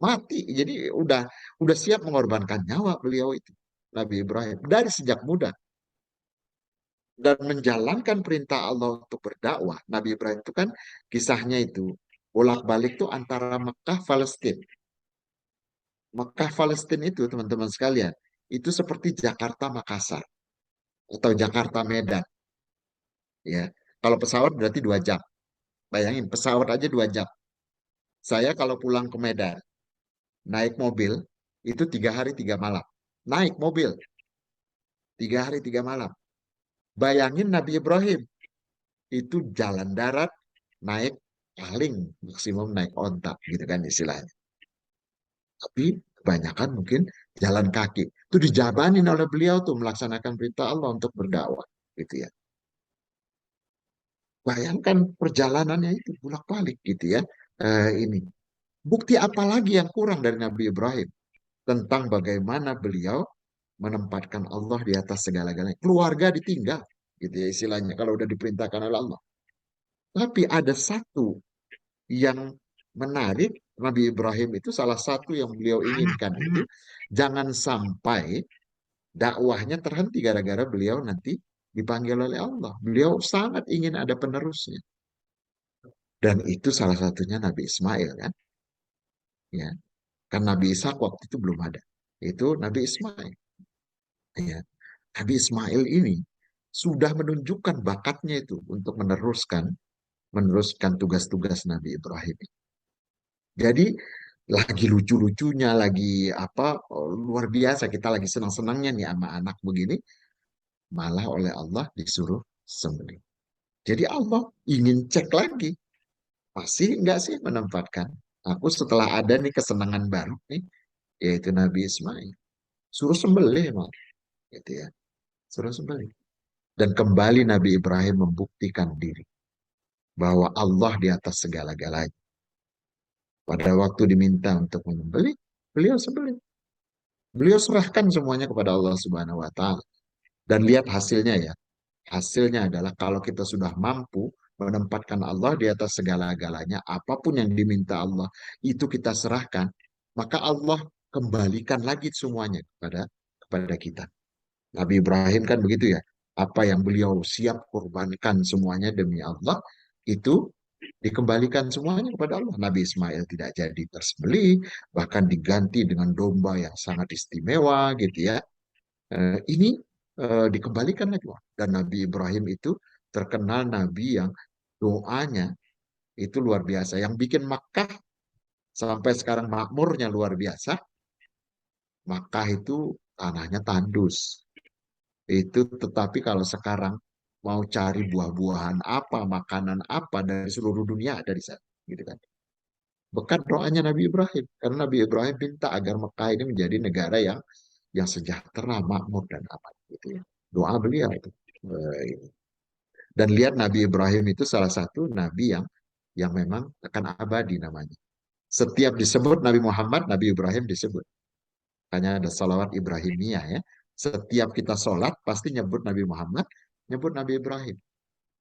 mati. Jadi udah siap mengorbankan nyawa beliau itu Nabi Ibrahim dari sejak muda dan menjalankan perintah Allah untuk berdakwah. Nabi Ibrahim itu kan kisahnya itu bolak-balik tuh antara Mekah Palestina. Mekah Palestina itu teman-teman sekalian itu seperti Jakarta Makassar atau Jakarta Medan ya. Kalau pesawat berarti 2 jam. Bayangin pesawat aja 2 jam. Saya kalau pulang ke Medan naik mobil itu 3 hari 3 malam. Naik mobil 3 hari 3 malam. Bayangin Nabi Ibrahim itu jalan darat, naik paling maksimum naik onta, gitu kan istilahnya. Tapi kebanyakan mungkin jalan kaki. Itu dijabanin oleh beliau tuh melaksanakan perintah Allah untuk berdakwah, gitu ya. Bayangkan perjalanannya itu bolak-balik gitu ya. Ini bukti apa lagi yang kurang dari Nabi Ibrahim tentang bagaimana beliau menempatkan Allah di atas segala-galanya. Keluarga ditinggal, gitu ya istilahnya kalau udah diperintahkan oleh Allah. Tapi ada satu yang menarik, Nabi Ibrahim itu salah satu yang beliau inginkan itu jangan sampai dakwahnya terhenti gara-gara beliau nanti dipanggil oleh Allah. Beliau sangat ingin ada penerusnya. Dan itu salah satunya Nabi Ismail kan. Ya, kan Nabi Ishak waktu itu belum ada. Itu Nabi Ismail. Ya. Nabi Ismail ini sudah menunjukkan bakatnya itu untuk meneruskan tugas-tugas Nabi Ibrahim. Jadi lagi lucu-lucunya, lagi apa luar biasa kita lagi senang-senangnya nih sama anak begini, malah oleh Allah disuruh sembelih. Jadi Allah ingin cek lagi, pasti enggak sih menempatkan. Aku setelah ada nih kesenangan baru nih, yaitu Nabi Ismail, suruh sembelih malah, gitu ya, suruh sembelih. Dan kembali Nabi Ibrahim membuktikan diri bahwa Allah di atas segala-galanya. Pada waktu diminta untuk menyembelih, beliau sembelih. Beliau serahkan semuanya kepada Allah Subhanahu wa taala. Dan lihat hasilnya ya. Hasilnya adalah kalau kita sudah mampu menempatkan Allah di atas segala-galanya, apapun yang diminta Allah, itu kita serahkan, maka Allah kembalikan lagi semuanya kepada kita. Nabi Ibrahim kan begitu ya. Apa yang beliau siap korbankan semuanya demi Allah, itu dikembalikan semuanya kepada Allah. Nabi Ismail tidak jadi tersembelih, bahkan diganti dengan domba yang sangat istimewa gitu ya. Ini dikembalikan lagi. Dan Nabi Ibrahim itu terkenal Nabi yang doanya itu luar biasa. Yang bikin Makkah sampai sekarang makmurnya luar biasa. Makkah itu tanahnya tandus. Itu tetapi kalau sekarang mau cari buah-buahan apa, makanan apa dari seluruh dunia ada di sana, gitu kan. Bekat doanya Nabi Ibrahim, karena Nabi Ibrahim minta agar Mekah ini menjadi negara yang sejahtera, makmur dan aman, gitu ya. Doa beliau itu. Dan lihat Nabi Ibrahim itu salah satu nabi yang memang akan abadi namanya. Setiap disebut Nabi Muhammad, Nabi Ibrahim disebut. Hanya ada salawat Ibrahimiyah ya. Setiap kita sholat pasti nyebut Nabi Muhammad, nyebut Nabi Ibrahim.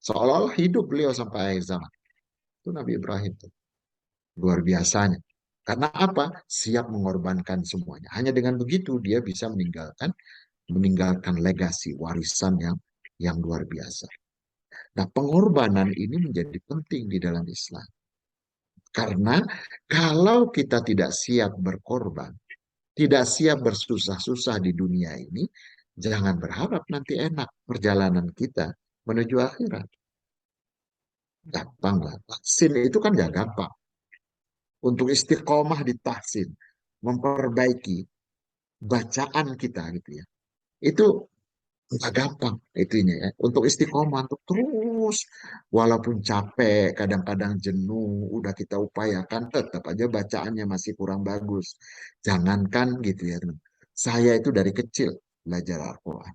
Seolah-olah hidup beliau sampai akhir zaman. Itu Nabi Ibrahim tuh. Luar biasanya. Karena apa? Siap mengorbankan semuanya. Hanya dengan begitu dia bisa meninggalkan legasi, warisan yang luar biasa. Nah, pengorbanan ini menjadi penting di dalam Islam. Karena kalau kita tidak siap berkorban, tidak siap bersusah-susah di dunia ini, jangan berharap nanti enak perjalanan kita menuju akhirat. Gampang lah. Tahsin itu kan gak gampang. Untuk istiqomah di tahsin, memperbaiki bacaan kita gitu ya. Itu nggak gampang itunya ya. Untuk istiqomah, untuk terus walaupun capek, kadang-kadang jenuh, udah kita upayakan tetap aja bacaannya masih kurang bagus. Jangankan gitu ya teman. Saya itu dari kecil belajar Al-Quran.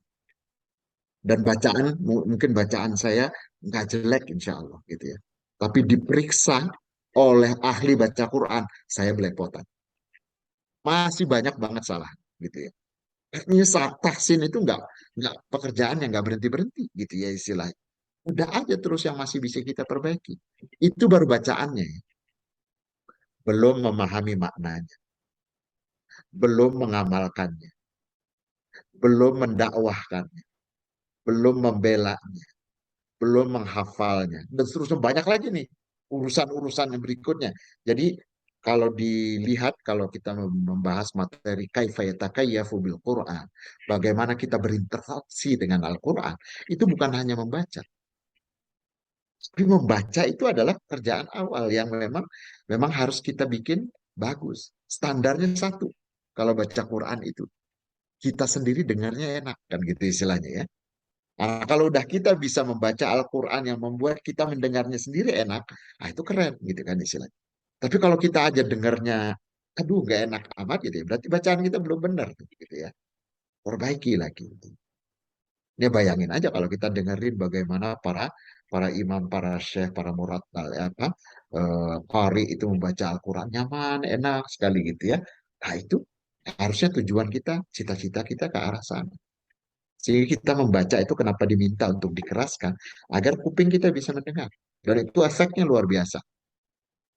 Dan mungkin bacaan saya nggak jelek insya Allah gitu ya. Tapi diperiksa oleh ahli baca Quran, saya belepotan. Masih banyak banget salah gitu ya. Artinya saat tahsin itu nggak pekerjaan yang nggak berhenti berhenti gitu ya istilahnya. Udah aja terus yang masih bisa kita perbaiki. Itu baru bacaannya, ya. Belum memahami maknanya, belum mengamalkannya, belum mendakwahkannya, belum membelanya, belum menghafalnya, dan seterusnya banyak lagi nih urusan-urusan yang berikutnya. Jadi kalau dilihat, kalau kita membahas materi kaifa yatakayyafu bil Quran, bagaimana kita berinteraksi dengan Al-Quran, itu bukan hanya membaca. Tapi membaca itu adalah pekerjaan awal yang memang harus kita bikin bagus. Standarnya satu. Kalau baca Quran itu kita sendiri dengarnya enak kan gitu istilahnya ya. Nah, kalau udah kita bisa membaca Al-Quran yang membuat kita mendengarnya sendiri enak, nah itu keren gitu kan istilahnya. Tapi kalau kita aja dengarnya, aduh nggak enak amat gitu ya, berarti bacaan kita belum benar gitu ya. Perbaiki lagi. Ya bayangin aja kalau kita dengerin bagaimana para para imam, para syekh, para murattal apa qari itu membaca Al-Quran nyaman, enak sekali gitu ya. Nah itu harusnya tujuan kita, cita-cita kita ke arah sana. Sehingga kita membaca itu kenapa diminta untuk dikeraskan agar kuping kita bisa mendengar. Dan itu efeknya luar biasa.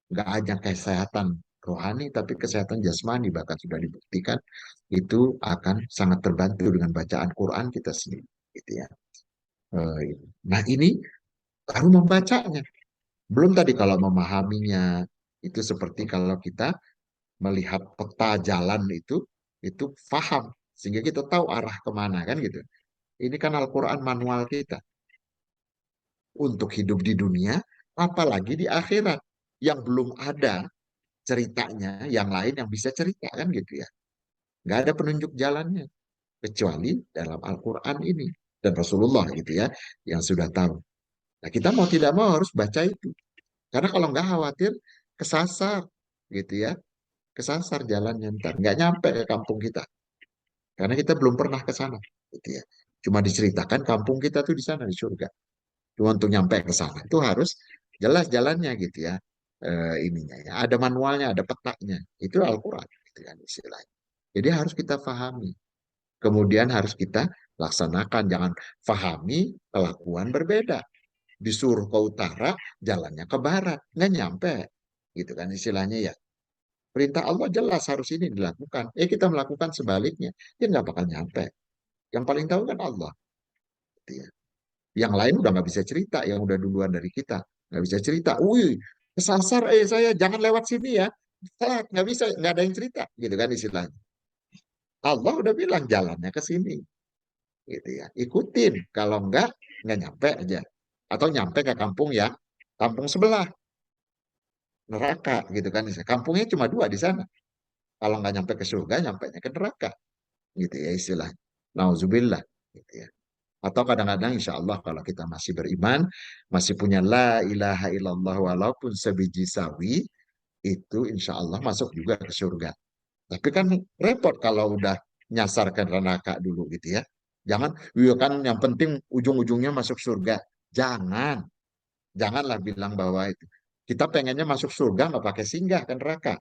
Nggak hanya kesehatan rohani, tapi kesehatan jasmani bahkan sudah dibuktikan itu akan sangat terbantu dengan bacaan Quran kita sendiri. Gitu ya. Eh, Nah ini baru membacanya. Belum tadi kalau memahaminya itu seperti kalau kita melihat peta jalan itu paham sehingga kita tahu arah kemana kan gitu. Ini kan Al-Quran manual kita untuk hidup di dunia, apalagi di akhirat yang belum ada ceritanya, yang lain yang bisa cerita kan gitu ya. Nggak ada penunjuk jalannya kecuali dalam Al-Quran ini dan Rasulullah gitu ya yang sudah tahu. Nah kita mau tidak mau harus baca itu karena kalau nggak khawatir kesasar gitu ya, kesasar jalannya ntar nggak nyampe ke kampung kita karena kita belum pernah ke sana gitu ya. Cuma diceritakan kampung kita tuh di sana di surga. Cuma untuk nyampe ke sana itu harus jelas jalannya gitu ya. Ininya ya. Ada manualnya, ada petanya. Itu Al-Quran gitu kan istilahnya. Jadi harus kita pahami. Kemudian harus kita laksanakan. Jangan pahami kelakuan berbeda. Disuruh ke utara, jalannya ke barat. Nggak nyampe. Gitu kan istilahnya ya. Perintah Allah jelas harus ini dilakukan. Kita melakukan sebaliknya. Ya nggak bakal nyampe. Yang paling tahu kan Allah. Gitu ya. Yang lain udah nggak bisa cerita, yang udah duluan dari kita nggak bisa cerita. Wih, kesasar, saya jangan lewat sini ya. Telat, nggak bisa, nggak ada yang cerita, gitu kan istilahnya. Allah udah bilang jalannya ke sini, gitu ya. Ikutin, kalau nggak nyampe aja. Atau nyampe ke kampung yang kampung sebelah, neraka, gitu kan. Kampungnya cuma dua di sana. Kalau nggak nyampe ke surga, nyampe ke neraka, gitu ya istilahnya. Nauzubillah, gitu ya. Atau kadang-kadang insya Allah kalau kita masih beriman, masih punya la ilaha illallah walaupun sebiji sawi, itu insya Allah masuk juga ke surga. Tapi kan repot kalau udah nyasar ke neraka dulu gitu ya. Jangan, iya kan yang penting ujung-ujungnya masuk surga. Jangan, janganlah bilang bahwa itu. Kita pengennya masuk surga nggak pakai singgah ke neraka.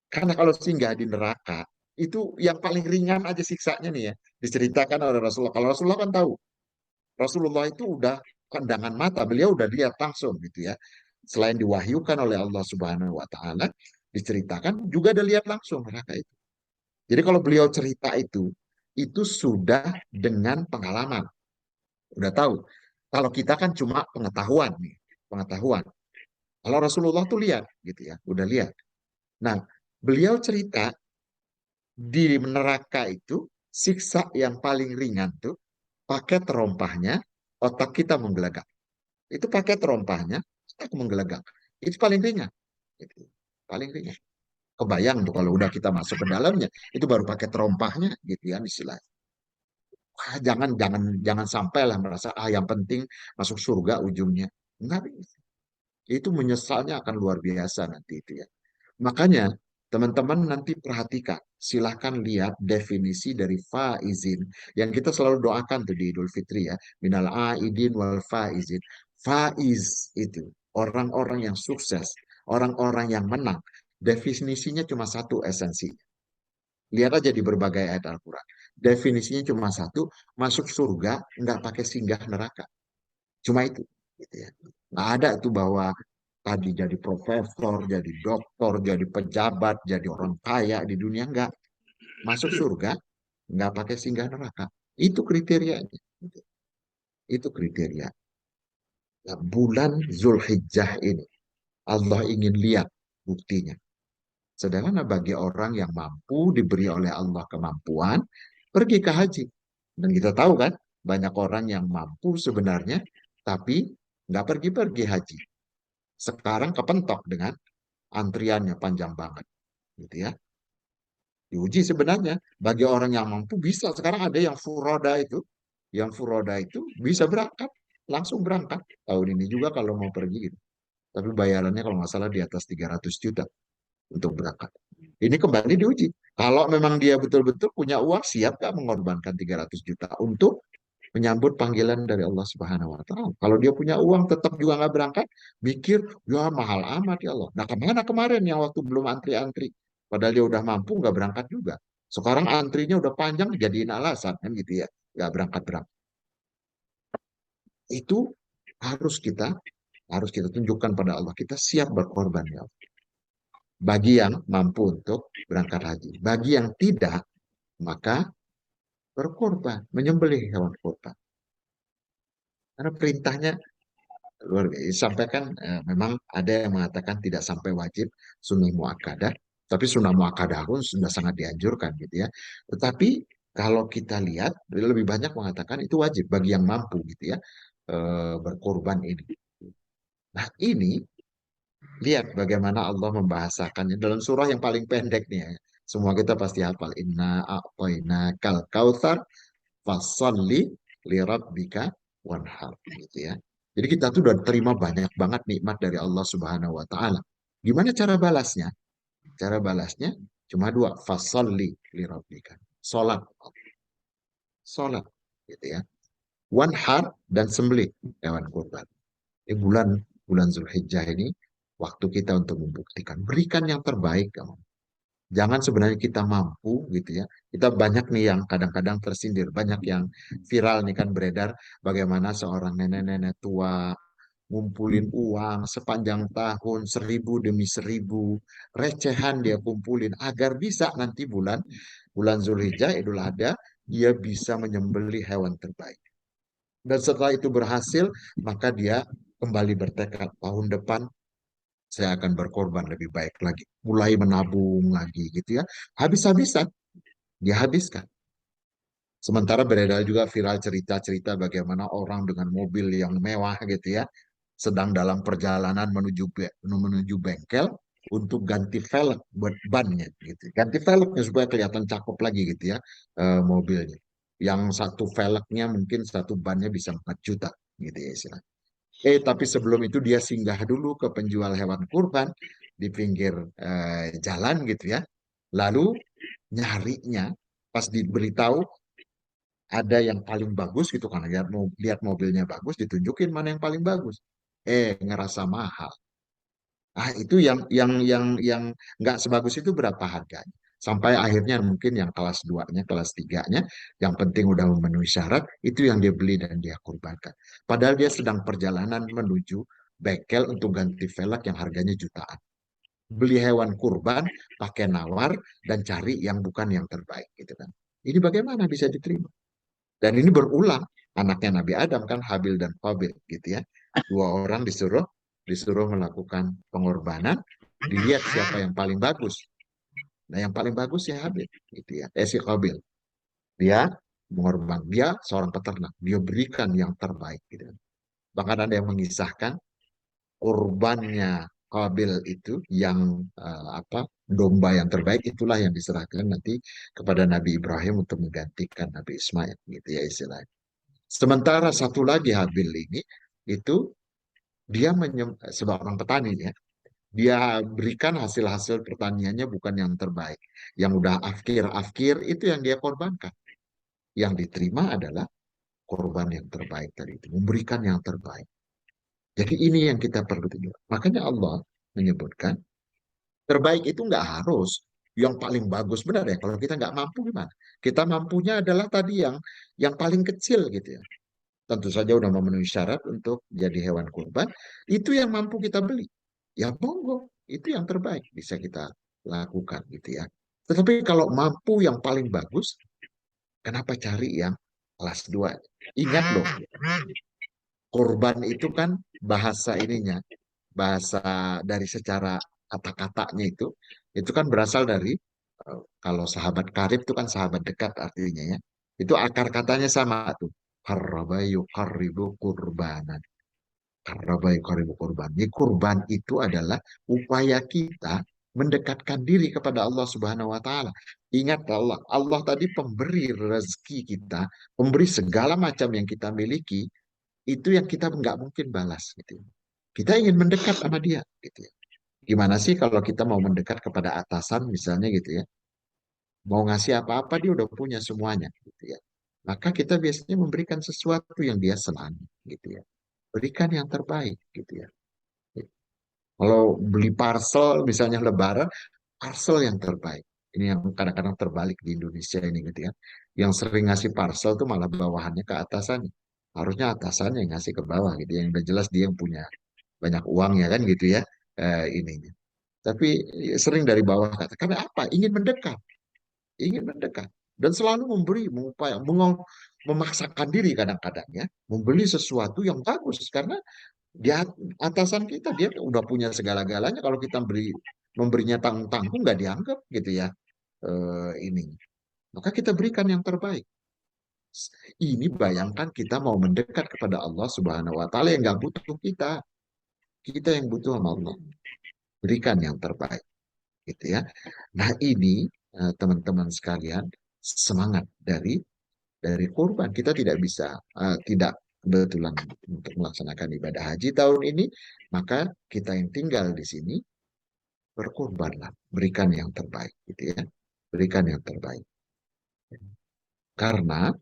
Karena kalau singgah di neraka, itu yang paling ringan aja siksanya nih ya. Diceritakan oleh Rasulullah. Kalau Rasulullah kan tahu, Rasulullah itu udah pandangan mata, beliau udah lihat langsung gitu ya. Selain diwahyukan oleh Allah Subhanahu wa taala, diceritakan juga ada lihat langsung neraka itu. Jadi kalau beliau cerita itu sudah dengan pengalaman, udah tahu. Kalau kita kan cuma pengetahuan nih, pengetahuan. Kalau Rasulullah tuh lihat gitu ya, udah lihat. Nah, beliau cerita di neraka itu siksa yang paling ringan tuh pakai terompahnya otak kita menggelegak. Itu pakai terompahnya, tak menggelegak. Itu paling ringan. Itu paling ringan. Kebayang tuh kalau udah kita masuk ke dalamnya, itu baru pakai terompahnya gitu ya istilahnya. Wah, jangan jangan jangan sampailah merasa yang penting masuk surga ujungnya. Enggak, itu menyesalnya akan luar biasa nanti itu ya. Makanya teman-teman nanti perhatikan, silahkan lihat definisi dari faizin yang kita selalu doakan tuh di Idul Fitri ya, minal aidin wal faizin. Faiz itu orang-orang yang sukses, orang-orang yang menang. Definisinya cuma satu esensi. Lihat aja di berbagai ayat Al-Quran. Definisinya cuma satu, masuk surga nggak pakai singgah neraka. Cuma itu. Gitu ya. Nggak ada tuh bahwa tadi jadi profesor, jadi doktor, jadi pejabat, jadi orang kaya di dunia nggak masuk surga, nggak pakai singgah neraka. Itu kriterianya. Itu kriteria. Nah, bulan Zulhijjah ini Allah ingin lihat buktinya. Sedangkan bagi orang yang mampu diberi oleh Allah kemampuan pergi ke haji. Dan kita tahu kan banyak orang yang mampu sebenarnya tapi nggak pergi-pergi haji. Sekarang kepentok dengan antriannya panjang banget, gitu ya. Diuji sebenarnya bagi orang yang mampu bisa. Sekarang ada yang furoda itu Yang furoda itu bisa berangkat, langsung berangkat. Tahun ini juga kalau mau pergi gitu. Tapi bayarannya kalau nggak salah di atas 300 juta untuk berangkat. Ini kembali diuji. Kalau memang dia betul-betul punya uang, siap nggak mengorbankan 300 juta untuk menyambut panggilan dari Allah Subhanahu wa Ta'ala. Kalau dia punya uang tetap juga nggak berangkat, mikir, ya mahal amat ya Allah. Nah, kemana kemarin yang waktu belum antri-antri? Padahal dia udah mampu nggak berangkat juga. Sekarang antrinya udah panjang, jadiin alasan kan gitu ya, nggak berangkat-berangkat. Itu harus kita tunjukkan pada Allah, kita siap berkorban ya Allah. Bagi yang mampu untuk berangkat haji. Bagi yang tidak, maka berkorban, menyembelih hewan kurban. Karena perintahnya luar biasa. Sampaikan memang ada yang mengatakan tidak sampai wajib sunnah muakkadah, tapi sunnah muakkadah pun sudah sangat dianjurkan gitu ya. Tetapi kalau kita lihat lebih banyak mengatakan itu wajib bagi yang mampu gitu ya, berkorban ini. Nah ini lihat bagaimana Allah membahasakannya dalam surah yang paling pendek nih ya. Semua kita pasti hafal. Inna a'toina kal kautsar fasalli lirabbika wanhar gitu ya. Jadi kita tuh udah terima banyak banget nikmat dari Allah Subhanahu wa taala. Gimana cara balasnya? Cara balasnya cuma dua, fasalli lirabbika. Salat, salat gitu ya. Wanhar dan sembelih hewan kurban. Bulan bulan Zulhijjah ini waktu kita untuk membuktikan berikan yang terbaik kamu. Jangan sebenarnya kita mampu gitu ya. Kita banyak nih yang kadang-kadang tersindir, banyak yang viral nih kan beredar bagaimana seorang nenek-nenek tua ngumpulin uang sepanjang tahun 1.000 demi 1.000 recehan dia kumpulin agar bisa nanti bulan bulan Zulhijjah Idul Adha dia bisa menyembelih hewan terbaik. Dan setelah itu berhasil, maka dia kembali bertekad tahun depan saya akan berkorban lebih baik lagi. Mulai menabung lagi gitu ya. Habis-habisan, dia habiskan. Sementara beredar juga viral cerita-cerita bagaimana orang dengan mobil yang mewah gitu ya, sedang dalam perjalanan menuju bengkel untuk ganti velg buat bannya gitu. Ganti velgnya supaya kelihatan cakep lagi gitu ya mobilnya. Yang satu velgnya mungkin satu bannya bisa 4 juta gitu ya istilahnya. Tapi sebelum itu dia singgah dulu ke penjual hewan kurban di pinggir jalan gitu ya. Lalu nyarinya pas diberitahu ada yang paling bagus gitu kan lihat mobilnya bagus ditunjukin mana yang paling bagus. Ngerasa mahal. Ah itu yang nggak sebagus itu berapa harganya? Sampai akhirnya mungkin yang kelas 2-nya, kelas 3-nya, yang penting udah memenuhi syarat, itu yang dia beli dan dia kurbankan. Padahal dia sedang perjalanan menuju bengkel untuk ganti velg yang harganya jutaan. Beli hewan kurban, pakai nawar, dan cari yang bukan yang terbaik. Gitu kan. Ini bagaimana bisa diterima? Dan ini berulang. Anaknya Nabi Adam kan Habil dan Qabil gitu ya. Dua orang disuruh melakukan pengorbanan, dilihat siapa yang paling bagus. Nah, yang paling bagus ya Habil gitu ya. Si Qabil. Dia mengorban, dia seorang peternak, dia berikan yang terbaik gitu. Bahkan ada yang mengisahkan korbannya Qabil itu yang domba yang terbaik itulah yang diserahkan nanti kepada Nabi Ibrahim untuk menggantikan Nabi Ismail gitu ya istilahnya. Sementara satu lagi Habil ini itu dia seorang petani ya. Dia berikan hasil-hasil pertaniannya bukan yang terbaik. Yang udah afkir-afkir itu yang dia korbankan. Yang diterima adalah korban yang terbaik tadi itu. Memberikan yang terbaik. Jadi ini yang kita perlu tunjukkan. Makanya Allah menyebutkan terbaik itu nggak harus yang paling bagus benar ya. Kalau kita nggak mampu gimana? Kita mampunya adalah tadi yang paling kecil gitu ya. Tentu saja udah memenuhi syarat untuk jadi hewan kurban, itu yang mampu kita beli. Ya monggo, itu yang terbaik bisa kita lakukan gitu ya. Tetapi kalau mampu yang paling bagus, kenapa cari yang kelas 2? Ingat loh, kurban itu kan bahasa ininya, bahasa dari secara kata-katanya itu kan berasal dari kalau sahabat karib itu kan sahabat dekat artinya ya. Itu akar katanya sama tuh. Qarraba yuqarribu kurbanan. Qarraba yuqarribu kurban. Jadi kurban itu adalah upaya kita mendekatkan diri kepada Allah Subhanahu wa taala. Ingat Allah tadi pemberi rezeki kita, pemberi segala macam yang kita miliki, itu yang kita nggak mungkin balas gitu. Kita ingin mendekat sama dia gitu ya. Gimana sih kalau kita mau mendekat kepada atasan misalnya gitu ya. Mau ngasih apa-apa dia udah punya semuanya gitu ya. Maka kita biasanya memberikan sesuatu yang dia senangi gitu ya. Berikan yang terbaik gitu ya. Kalau beli parcel misalnya Lebaran, parcel yang terbaik. Ini yang kadang-kadang terbalik di Indonesia ini gitu ya. Yang sering ngasih parcel tuh malah bawahannya ke atasan. Harusnya atasannya yang ngasih ke bawah gitu. Yang udah jelas dia yang punya banyak uang ya kan gitu ya. Ininya. Tapi sering dari bawah kata, karena apa? Ingin mendekat. Dan selalu memberi, mengupaya, memaksakan diri kadang-kadang ya. Membeli sesuatu yang bagus. Karena di atasan kita dia udah punya segala-galanya. Kalau kita memberinya tanggung-tanggung nggak dianggap gitu ya ini. Maka kita berikan yang terbaik. Ini bayangkan kita mau mendekat kepada Allah Subhanahu Wa Taala yang nggak butuh kita, kita yang butuh sama Allah. Berikan yang terbaik, gitu ya. Nah ini teman-teman sekalian semangat dari kurban. Kita tidak bisa tidak kebetulan untuk melaksanakan ibadah haji tahun ini, maka kita yang tinggal di sini berkorbanlah, berikan yang terbaik, gitu ya, berikan yang terbaik. Karena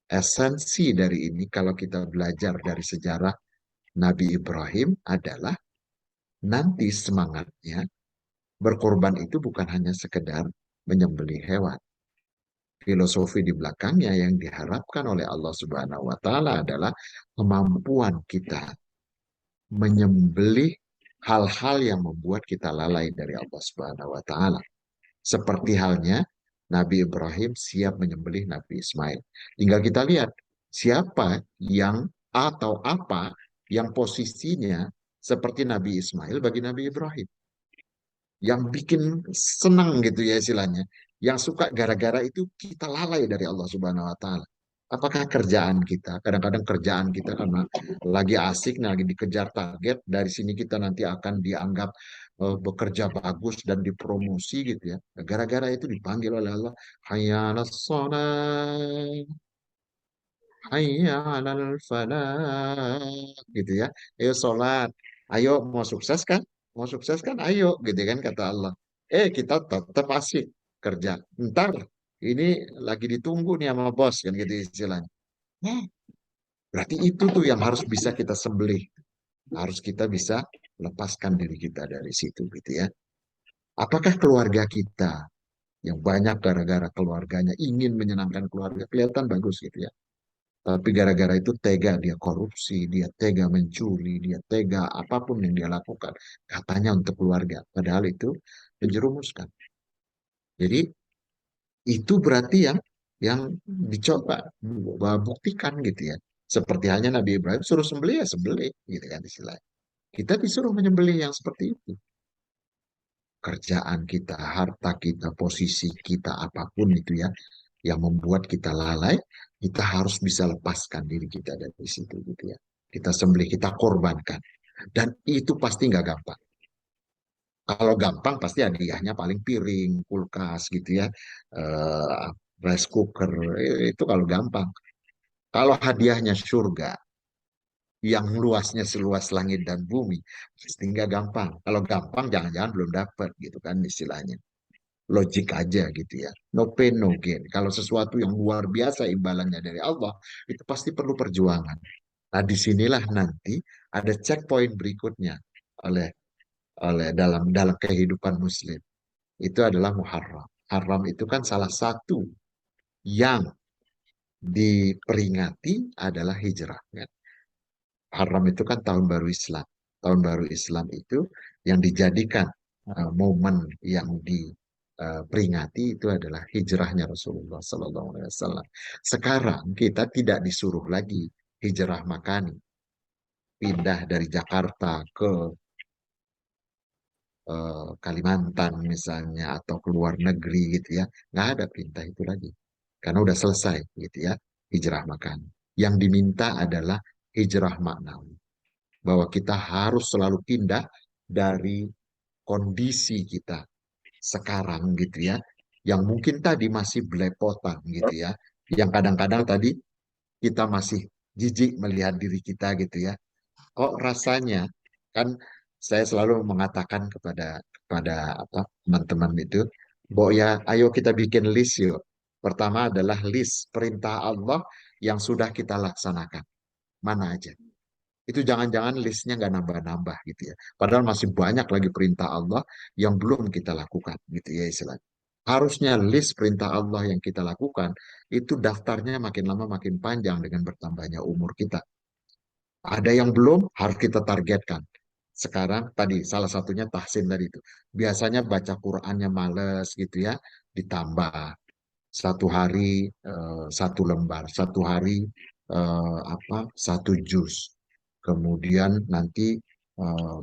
esensi dari ini, kalau kita belajar dari sejarah Nabi Ibrahim adalah nanti semangatnya berkorban itu bukan hanya sekedar menyembelih hewan. Filosofi di belakangnya yang diharapkan oleh Allah Subhanahu wa taala adalah kemampuan kita menyembelih hal-hal yang membuat kita lalai dari Allah Subhanahu wa taala. Seperti halnya Nabi Ibrahim siap menyembelih Nabi Ismail. Tinggal kita lihat siapa yang atau apa yang posisinya seperti Nabi Ismail bagi Nabi Ibrahim. Yang bikin senang gitu ya istilahnya. Yang suka gara-gara itu kita lalai dari Allah Subhanahu wa taala. Apakah kerjaan kita, kadang-kadang kerjaan kita karena lagi asik, lagi dikejar target, dari sini kita nanti akan dianggap bekerja bagus dan dipromosi gitu ya. Gara-gara itu dipanggil oleh Allah, hayya 'alas shalah, hayya 'alal falah gitu ya. Ayo sholat, ayo mau sukses kan? Mau sukses kan? Ayo gitu kan kata Allah. Kita tetap asik kerja. Ntar ini lagi ditunggu nih sama bos kan gitu istilahnya. Nah, berarti itu tuh yang harus bisa kita sembelih. Harus kita bisa lepaskan diri kita dari situ gitu ya. Apakah keluarga kita yang banyak gara-gara keluarganya ingin menyenangkan keluarga kelihatan bagus gitu ya. Tapi gara-gara itu tega dia korupsi, dia tega mencuri, dia tega apapun yang dia lakukan. Katanya untuk keluarga. Padahal itu menjerumuskan. Jadi itu berarti yang dicoba buktikan gitu ya. Seperti halnya Nabi Ibrahim suruh sembelih ya sembelih gitu kan istilahnya. Kita disuruh menyembelih yang seperti itu. Kerjaan kita, harta kita, posisi kita, apapun itu ya, yang membuat kita lalai, kita harus bisa lepaskan diri kita dari situ gitu ya. Kita sembelih, kita korbankan. Dan itu pasti nggak gampang. Kalau gampang pasti hadiahnya paling piring, kulkas gitu ya, rice cooker, itu kalau gampang. Kalau hadiahnya surga, yang luasnya seluas langit dan bumi, pasti nggak gampang. Kalau gampang, jangan-jangan belum dapat gitu kan istilahnya. Logik aja gitu ya. No pain, no gain. Kalau sesuatu yang luar biasa imbalannya dari Allah, itu pasti perlu perjuangan. Nah, disinilah nanti ada checkpoint berikutnya oleh oleh dalam kehidupan Muslim. Itu adalah Muharram. Haram itu kan salah satu yang diperingati adalah hijrah. Kan? Haram itu kan tahun baru Islam. Tahun baru Islam itu yang dijadikan momen yang diperingati itu adalah hijrahnya Rasulullah Sallallahu Alaihi Wasallam. Sekarang kita tidak disuruh lagi hijrah makani, pindah dari Jakarta ke Kalimantan misalnya atau ke luar negeri gitu ya, nggak ada perintah itu lagi karena udah selesai gitu ya hijrah makani. Yang diminta adalah hijrah maknawi, bahwa kita harus selalu pindah dari kondisi kita sekarang gitu ya, yang mungkin tadi masih belepotan gitu ya, yang kadang-kadang tadi kita masih jijik melihat diri kita gitu ya. Kok rasanya kan saya selalu mengatakan kepada apa teman-teman itu, bahwa ya ayo kita bikin list yuk. Pertama adalah list perintah Allah yang sudah kita laksanakan. Mana aja. Itu jangan-jangan listnya nggak nambah-nambah gitu ya. Padahal masih banyak lagi perintah Allah yang belum kita lakukan gitu ya istilahnya. Harusnya list perintah Allah yang kita lakukan itu daftarnya makin lama makin panjang dengan bertambahnya umur kita. Ada yang belum harus kita targetkan. Sekarang tadi salah satunya tahsin tadi itu. Biasanya baca Qur'annya males gitu ya, ditambah satu hari satu lembar, satu hari apa satu juz. Kemudian nanti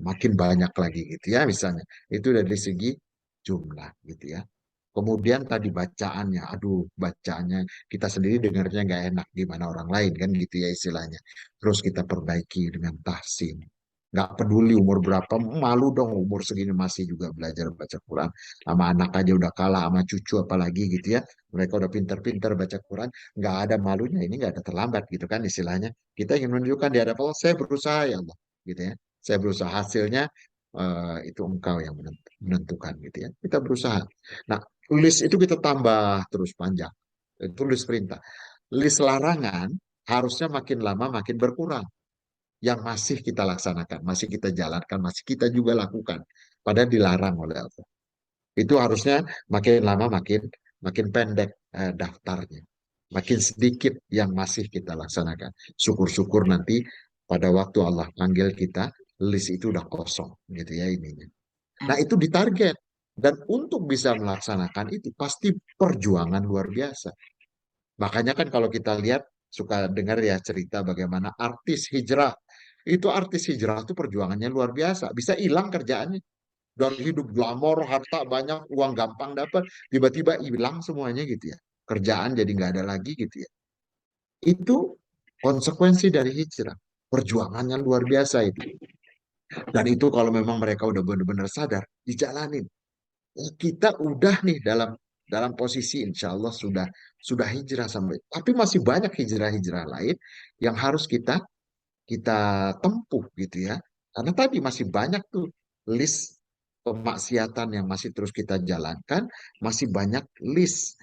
makin banyak lagi gitu ya misalnya. Itu dari segi jumlah gitu ya. Kemudian tadi bacaannya, aduh bacaannya kita sendiri dengarnya nggak enak gimana orang lain kan gitu ya istilahnya. Terus kita perbaiki dengan tahsin. Nggak peduli umur berapa, malu dong umur segini masih juga belajar baca Quran. Sama anak aja udah kalah, sama cucu apalagi gitu ya. Mereka udah pinter-pinter baca Quran, nggak ada malunya, ini nggak ada terlambat gitu kan istilahnya. Kita ingin menunjukkan di hadapan Allah, saya berusaha ya Allah gitu ya. Saya berusaha hasilnya itu engkau yang menentukan gitu ya. Kita berusaha. Nah, list itu kita tambah terus panjang. Itu list perintah. List larangan harusnya makin lama makin berkurang. Yang masih kita laksanakan, masih kita jalankan, masih kita juga lakukan. Padahal dilarang oleh Allah. Itu harusnya makin lama makin makin pendek daftarnya. Makin sedikit yang masih kita laksanakan. Syukur-syukur nanti pada waktu Allah panggil kita, list itu udah kosong gitu ya ininya. Nah, itu ditarget. Dan untuk bisa melaksanakan itu pasti perjuangan luar biasa. Makanya kan kalau kita lihat, suka dengar ya cerita bagaimana artis hijrah. Itu artis hijrah itu perjuangannya luar biasa. Bisa hilang kerjaannya. Dan hidup glamor, harta banyak, uang gampang dapat. Tiba-tiba hilang semuanya gitu ya. Kerjaan jadi nggak ada lagi gitu ya. Itu konsekuensi dari hijrah. Perjuangannya luar biasa itu. Dan itu kalau memang mereka udah benar-benar sadar, dijalanin. Kita udah nih dalam posisi insya Allah sudah hijrah sampai, tapi masih banyak hijrah-hijrah lain yang harus kita kita tempuh gitu ya, karena tadi masih banyak tuh list kemaksiatan yang masih terus kita jalankan, masih banyak list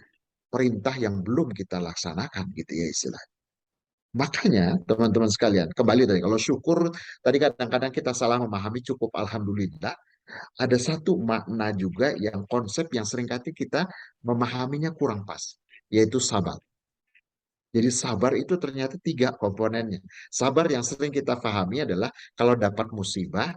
perintah yang belum kita laksanakan gitu ya istilah. Makanya teman-teman sekalian, kembali tadi kalau syukur tadi kadang-kadang kita salah memahami, cukup alhamdulillah. Ada satu makna juga yang konsep yang seringkali kita memahaminya kurang pas, yaitu sabar. Jadi sabar itu ternyata tiga komponennya. Sabar yang sering kita pahami adalah kalau dapat musibah,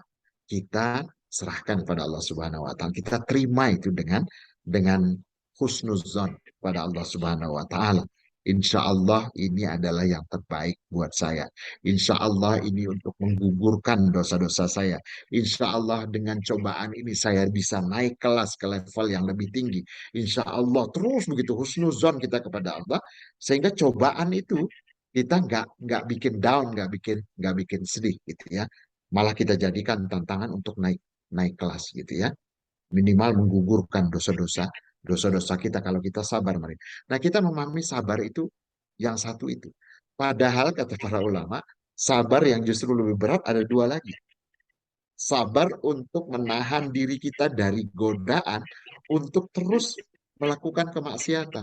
kita serahkan kepada Allah Subhanahu wa taala. Kita terima itu dengan husnuzon kepada Allah Subhanahu wa taala. Insya Allah ini adalah yang terbaik buat saya. Insya Allah ini untuk menggugurkan dosa-dosa saya. Insya Allah dengan cobaan ini saya bisa naik kelas ke level yang lebih tinggi. Insya Allah terus begitu husnuzon kita kepada Allah, sehingga cobaan itu kita nggak bikin down, nggak bikin sedih gitu ya. Malah kita jadikan tantangan untuk naik naik kelas gitu ya. Minimal menggugurkan dosa-dosa kita kalau kita sabar mereka. Nah, kita memahami sabar itu yang satu itu. Padahal kata para ulama, sabar yang justru lebih berat ada dua lagi. Sabar untuk menahan diri kita dari godaan untuk terus melakukan kemaksiatan.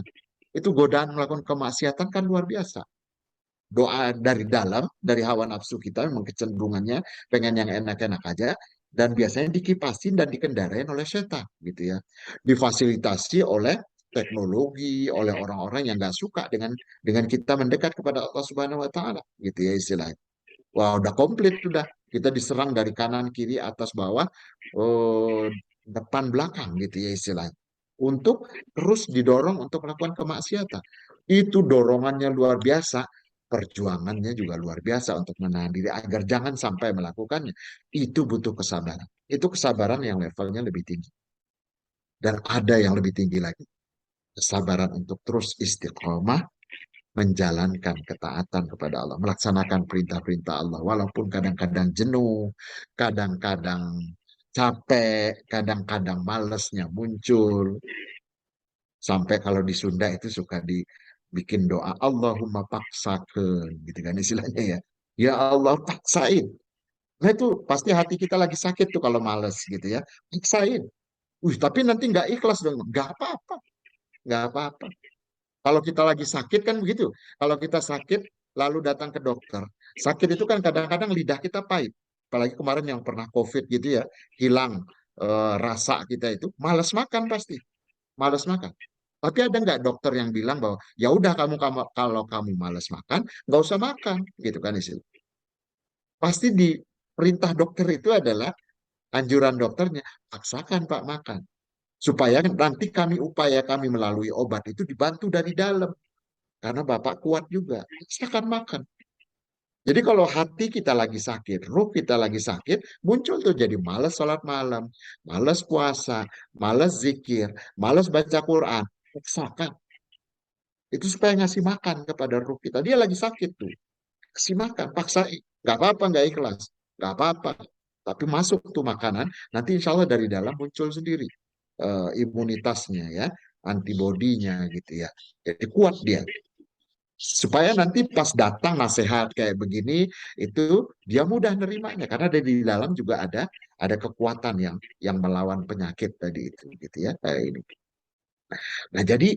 Itu godaan melakukan kemaksiatan kan luar biasa. Doa dari dalam, dari hawa nafsu kita, memang kecenderungannya pengen yang enak-enak aja, dan biasanya dikipasin dan dikendarain oleh setan gitu ya, difasilitasi oleh teknologi, oleh orang-orang yang nggak suka dengan kita mendekat kepada Allah Subhanahu Wa Taala gitu ya istilahnya. Wah udah komplit sudah, kita diserang dari kanan kiri atas bawah, eh, depan belakang gitu ya istilahnya, untuk terus didorong untuk melakukan kemaksiatan. Itu dorongannya luar biasa, perjuangannya juga luar biasa untuk menahan diri agar jangan sampai melakukannya. Itu butuh kesabaran. Itu kesabaran yang levelnya lebih tinggi. Dan ada yang lebih tinggi lagi. Kesabaran untuk terus istiqomah menjalankan ketaatan kepada Allah, melaksanakan perintah-perintah Allah, walaupun kadang-kadang jenuh, kadang-kadang capek, kadang-kadang malesnya muncul. Sampai kalau di Sunda itu suka dibikin doa Allahumma paksakan gitu kan istilahnya ya. Ya Allah paksain. Nah itu pasti hati kita lagi sakit tuh kalau males gitu ya. Paksain. Tapi nanti nggak ikhlas dong. Nggak apa-apa. Nggak apa-apa. Kalau kita lagi sakit kan begitu. Kalau kita sakit lalu datang ke dokter. Sakit itu kan kadang-kadang lidah kita pahit. Apalagi kemarin yang pernah COVID gitu ya. Hilang rasa kita itu. Males makan pasti. Males makan. Tapi ada nggak dokter yang bilang bahwa ya udah kamu kalau kamu males makan, nggak usah makan, gitu kan istilah. Pasti di perintah dokter itu adalah anjuran dokternya, paksakan Pak makan. Supaya nanti kami melalui obat itu dibantu dari dalam. Karena Bapak kuat juga, paksakan makan. Jadi kalau hati kita lagi sakit, ruh kita lagi sakit, muncul tuh jadi malas sholat malam, malas puasa, malas zikir, malas baca Quran. Paksakan. Itu supaya ngasih makan kepada ruh kita. Dia lagi sakit tuh. Kasih makan, paksain. Gak apa-apa, gak ikhlas. Gak apa-apa. Tapi masuk tuh makanan, nanti insya Allah dari dalam muncul sendiri imunitasnya ya, antibodinya gitu ya. Jadi kuat dia. Supaya nanti pas datang nasihat kayak begini, itu dia mudah nerimanya. Karena dari dalam juga ada kekuatan yang melawan penyakit tadi itu gitu ya. Kayak ini. Nah, jadi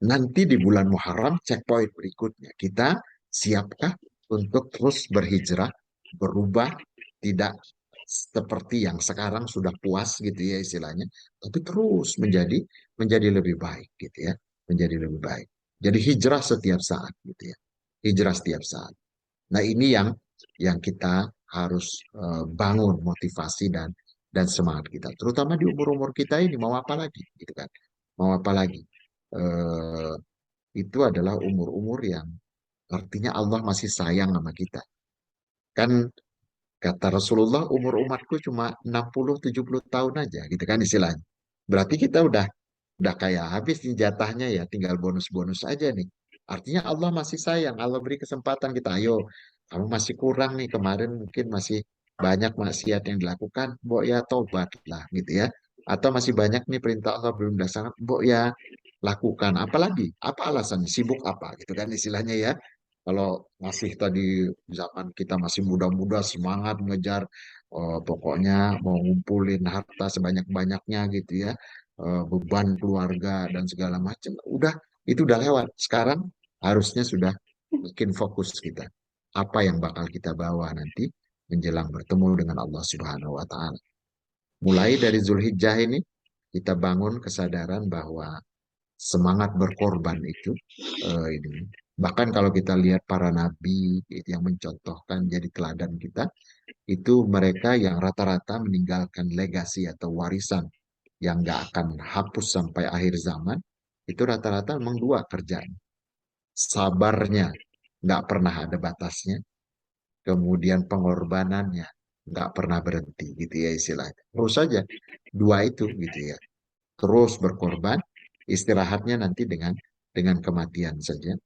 nanti di bulan Muharram checkpoint berikutnya kita siapkah untuk terus berhijrah, berubah, tidak seperti yang sekarang sudah puas gitu ya istilahnya, tapi terus menjadi lebih baik gitu ya, menjadi lebih baik. Jadi hijrah setiap saat gitu ya, hijrah setiap saat. Nah ini yang kita harus bangun motivasi dan semangat kita, terutama di umur-umur kita ini mau apa lagi gitu kan, mau apa lagi. Eh, itu adalah umur-umur yang artinya Allah masih sayang sama kita. Kan kata Rasulullah umur umatku cuma 60-70 tahun aja gitu kan istilahnya. Berarti kita udah kayak habis nih jatahnya ya, tinggal bonus-bonus aja nih. Artinya Allah masih sayang, Allah beri kesempatan kita. Ayo, kamu masih kurang nih kemarin mungkin masih banyak maksiat yang dilakukan, mbok ya tobatlah gitu ya. Atau masih banyak nih perintah Allah belum dilaksanakan, mbok ya lakukan. Apalagi, apa alasannya? Sibuk apa gitu kan istilahnya ya. Kalau masih tadi zaman kita masih muda-muda semangat mengejar pokoknya mau ngumpulin harta sebanyak-banyaknya gitu ya, beban keluarga dan segala macam. Itu udah lewat. Sekarang harusnya sudah bikin fokus kita. Apa yang bakal kita bawa nanti menjelang bertemu dengan Allah Subhanahu wa taala. Mulai dari Zulhijjah ini kita bangun kesadaran bahwa semangat berkorban itu ini. Bahkan kalau kita lihat para nabi yang mencontohkan jadi teladan kita, itu mereka yang rata-rata meninggalkan legasi atau warisan yang nggak akan hapus sampai akhir zaman, itu rata-rata memang dua kerjaan. Sabarnya nggak pernah ada batasnya, kemudian pengorbanannya nggak pernah berhenti gitu ya istilahnya. Terus saja dua itu gitu ya. Terus berkorban, istirahatnya nanti dengan kematian saja.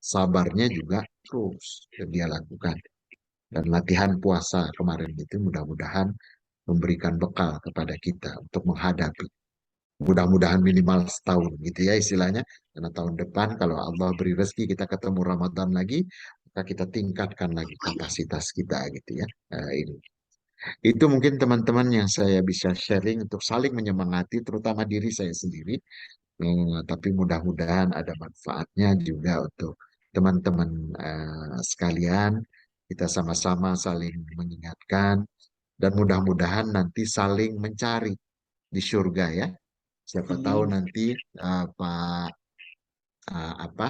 Sabarnya juga terus dia lakukan. Dan latihan puasa kemarin itu mudah-mudahan memberikan bekal kepada kita untuk menghadapi. Mudah-mudahan minimal setahun gitu ya istilahnya. Karena tahun depan kalau Allah beri rezeki kita ketemu Ramadan lagi, maka kita tingkatkan lagi kapasitas kita gitu ya. Ini. Itu mungkin teman-teman yang saya bisa sharing untuk saling menyemangati, terutama diri saya sendiri. Tapi mudah-mudahan ada manfaatnya juga untuk teman-teman sekalian. Kita sama-sama saling mengingatkan dan mudah-mudahan nanti saling mencari di surga ya. Siapa tahu nanti Pak apa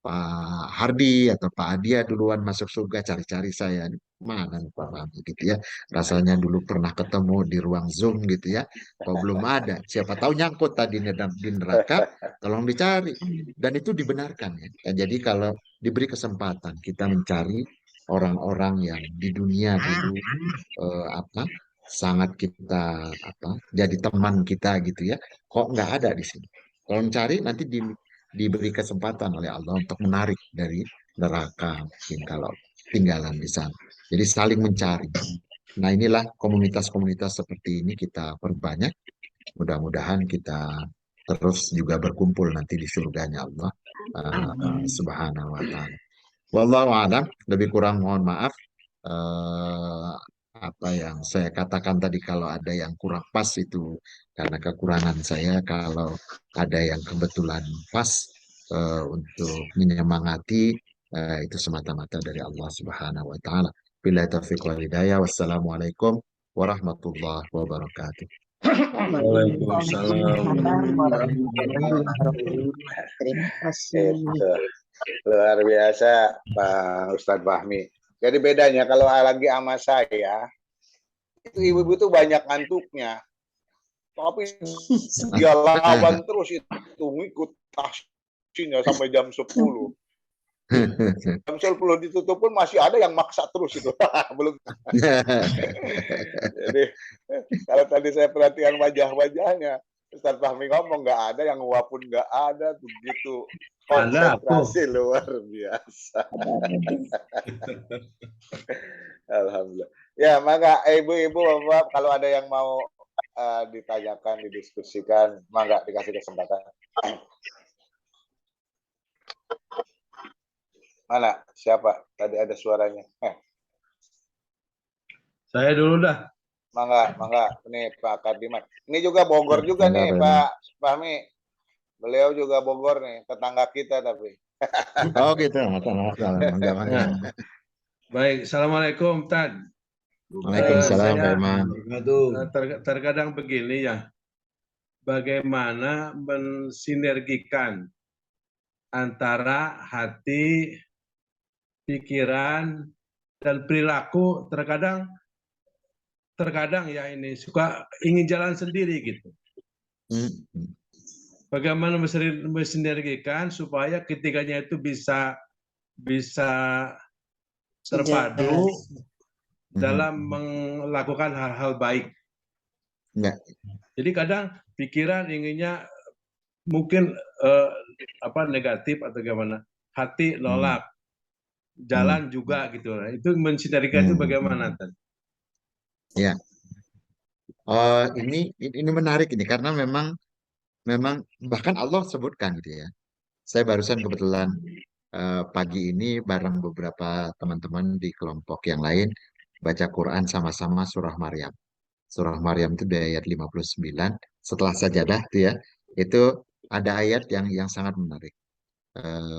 Pak Hardi atau Pak Adia duluan masuk surga cari-cari saya. Mana nih Pak Rahmi gitu ya. Rasanya dulu pernah ketemu di ruang Zoom gitu ya. Kok belum ada. Siapa tahu nyangkut tadi di neraka, tolong dicari. Dan itu dibenarkan ya. Jadi kalau diberi kesempatan kita mencari orang-orang yang di dunia dulu apa sangat kita apa jadi teman kita gitu ya. Kok nggak ada di sini. Kalau mencari nanti diberi kesempatan oleh Allah untuk menarik dari neraka mungkin kalau tinggalan di sana. Jadi saling mencari. Nah, inilah komunitas-komunitas seperti ini kita perbanyak. Mudah-mudahan kita terus juga berkumpul nanti di surganya Allah Subhanahu wa Ta'ala. Wallahu a'lam, lebih kurang mohon maaf. Eh, Apa yang saya katakan tadi kalau ada yang kurang pas itu karena kekurangan saya. Kalau ada yang kebetulan pas untuk menyemangati, itu semata-mata dari Allah Subhanahu wa Ta'ala. Bila taufiq wal hidayah. Wassalamualaikum warahmatullahi wabarakatuh. Waalaikumsalam. Waalaikumsalam warahmatullahi wabarakatuh. Terima kasih. Itu luar biasa Pak Ustadz Fahmi. Jadi bedanya kalau lagi sama saya, itu ibu-ibu tuh banyak ngantuknya. Tapi dia lawan terus itu ngikut taksinya sampai jam 10. Jam 10 ditutup pun masih ada yang maksa terus itu. Belum. Jadi kalau tadi saya perhatikan wajah-wajahnya, Ustadz Fahmi ngomong nggak ada, yang nguap pun nggak ada, begitu konsentrasi luar biasa. Alhamdulillah. Ya, maka ibu-ibu, bapak, kalau ada yang mau ditanyakan, didiskusikan, maka dikasih kesempatan. Mana? Siapa? Tadi ada suaranya. Saya dulu dah. Mangga. Ini Pak Kardiman. Ini juga Bogor juga nih, Pak Fahmi. Beliau juga Bogor nih, tetangga kita tapi. Oh gitu, masalah. Baik, Assalamualaikum, Tad. Waalaikumsalam, Pak Iman. Terkadang begini ya, bagaimana mensinergikan antara hati, pikiran, dan perilaku. Terkadang ya ini suka ingin jalan sendiri gitu. Bagaimana mensinergikan supaya ketiganya itu bisa terpadu dalam melakukan hal-hal baik. Jadi kadang pikiran inginnya mungkin negatif atau gimana, hati nolak, jalan juga gitu. Itu mensinergikan itu bagaimana, Tan? Ya, ini menarik ini karena memang bahkan Allah sebutkan gitu ya. Saya barusan kebetulan pagi ini bareng beberapa teman-teman di kelompok yang lain baca Quran sama-sama surah Maryam. Surah Maryam itu di ayat 59 setelah sajadah itu ya. Itu ada ayat yang sangat menarik.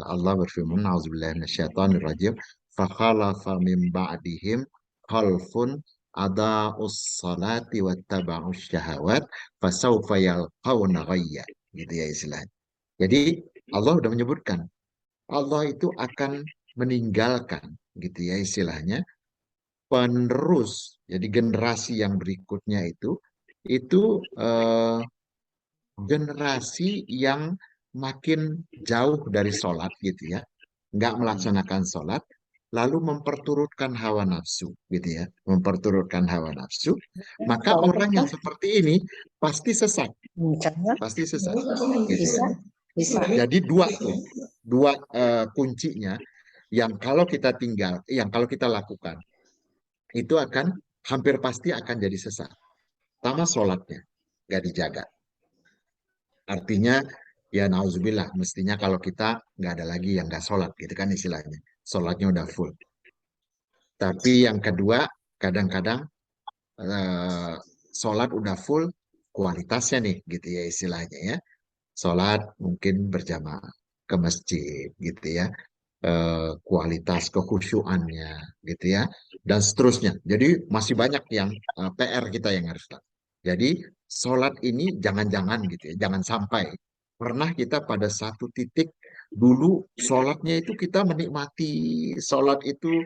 Allah berfirman, "Auzubillahi minasyaitonirrajim, fakhalafa min ba'dihim khalfun adaa'us salati wattaba'us syahawat fasawfa yalqauna ghayya." Gitu ya istilahnya. Jadi Allah sudah menyebutkan Allah itu akan meninggalkan gitu ya istilahnya penerus. Jadi generasi yang berikutnya itu generasi yang makin jauh dari sholat gitu ya, nggak melaksanakan sholat, lalu memperturutkan hawa nafsu gitu ya, memperturutkan hawa nafsu, maka orang yang seperti ini pasti sesat, gitu ya. Jadi dua kuncinya yang kalau kita lakukan itu akan hampir pasti akan jadi sesat. Pertama sholatnya nggak dijaga. Artinya ya nauzubillah, mestinya kalau kita nggak ada lagi yang nggak sholat gitu kan istilahnya. Sholatnya udah full. Tapi yang kedua, kadang-kadang sholat udah full, kualitasnya nih gitu ya istilahnya ya. Sholat mungkin berjamaah ke masjid gitu ya. Kualitas kekhusyuannya gitu ya. Dan seterusnya. Jadi masih banyak yang PR kita yang harus lakukan. Jadi sholat ini jangan-jangan gitu ya, jangan sampai pernah kita pada satu titik dulu sholatnya itu kita menikmati sholat itu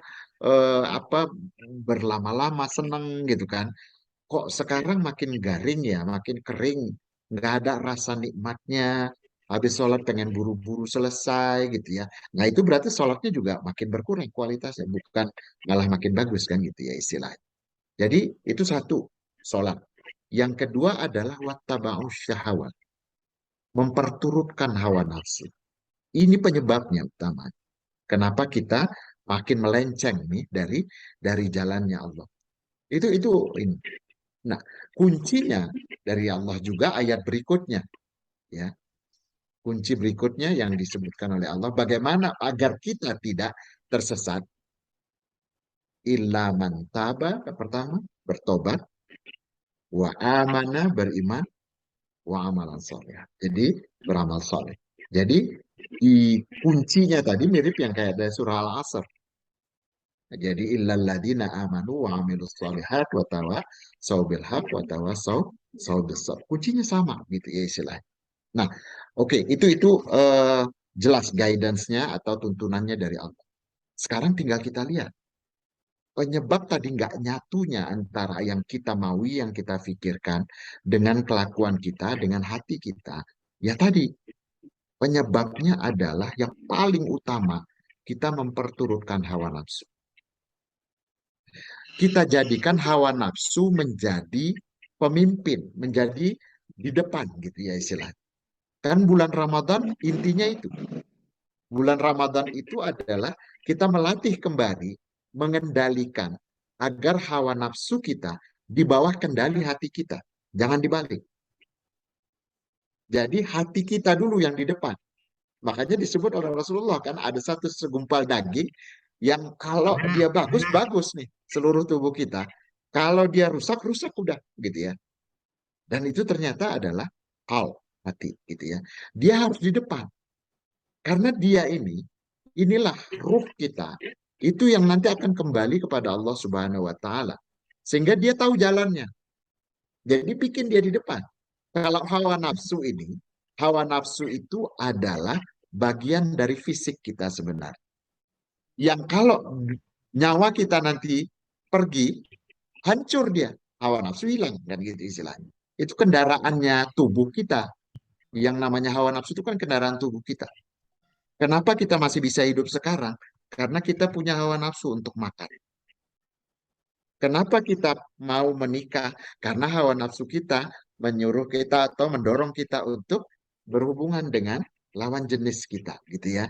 berlama-lama seneng gitu kan. Kok sekarang makin garing ya, makin kering, nggak ada rasa nikmatnya. Habis sholat pengen buru-buru selesai gitu ya. Nah itu berarti sholatnya juga makin berkurang kualitasnya, bukan malah makin bagus kan gitu ya istilahnya. Jadi itu satu, sholat. Yang kedua adalah wattaba'us syahawat. Memperturutkan hawa nafsu. Ini penyebabnya utama. Kenapa kita makin melenceng nih dari jalannya Allah. Itu ini. Nah, kuncinya dari Allah juga ayat berikutnya, ya. Kunci berikutnya yang disebutkan oleh Allah, bagaimana agar kita tidak tersesat. Illa man taba, pertama, bertobat, wa amana, beriman, wa amalan soleh. Jadi beramal soleh. Jadi di kuncinya tadi mirip yang kayak dari surah Al-Asr. Jadi illalladzina amanu wa amilus solihat wa tawassaw bil haq wa tawassaw bis sabr. Kuncinya sama gitu ya istilahnya. Nah, oke, itu jelas guidance-nya atau tuntunannya dari Allah. Sekarang tinggal kita lihat penyebab tadi nggak nyatunya antara yang kita maui, yang kita pikirkan dengan kelakuan kita, dengan hati kita. Ya tadi, penyebabnya adalah yang paling utama, kita memperturutkan hawa nafsu. Kita jadikan hawa nafsu menjadi pemimpin, menjadi di depan gitu ya istilahnya. Kan bulan Ramadan intinya itu. Bulan Ramadan itu adalah kita melatih kembali, mengendalikan agar hawa nafsu kita di bawah kendali hati kita. Jangan dibalik. Jadi hati kita dulu yang di depan. Makanya disebut oleh Rasulullah kan ada satu segumpal daging yang kalau dia bagus, bagus nih seluruh tubuh kita. Kalau dia rusak, rusak udah gitu ya. Dan itu ternyata adalah hati gitu ya. Dia harus di depan. Karena dia inilah ruh kita. Itu yang nanti akan kembali kepada Allah Subhanahu wa taala. Sehingga dia tahu jalannya. Jadi bikin dia di depan. Kalau hawa nafsu itu adalah bagian dari fisik kita sebenarnya. Yang kalau nyawa kita nanti pergi, hancur dia. Hawa nafsu hilang, kan gitu istilahnya. Itu kendaraannya tubuh kita. Yang namanya hawa nafsu itu kan kendaraan tubuh kita. Kenapa kita masih bisa hidup sekarang? Karena kita punya hawa nafsu untuk makan. Kenapa kita mau menikah? Karena hawa nafsu kita menyuruh kita atau mendorong kita untuk berhubungan dengan lawan jenis kita, gitu ya.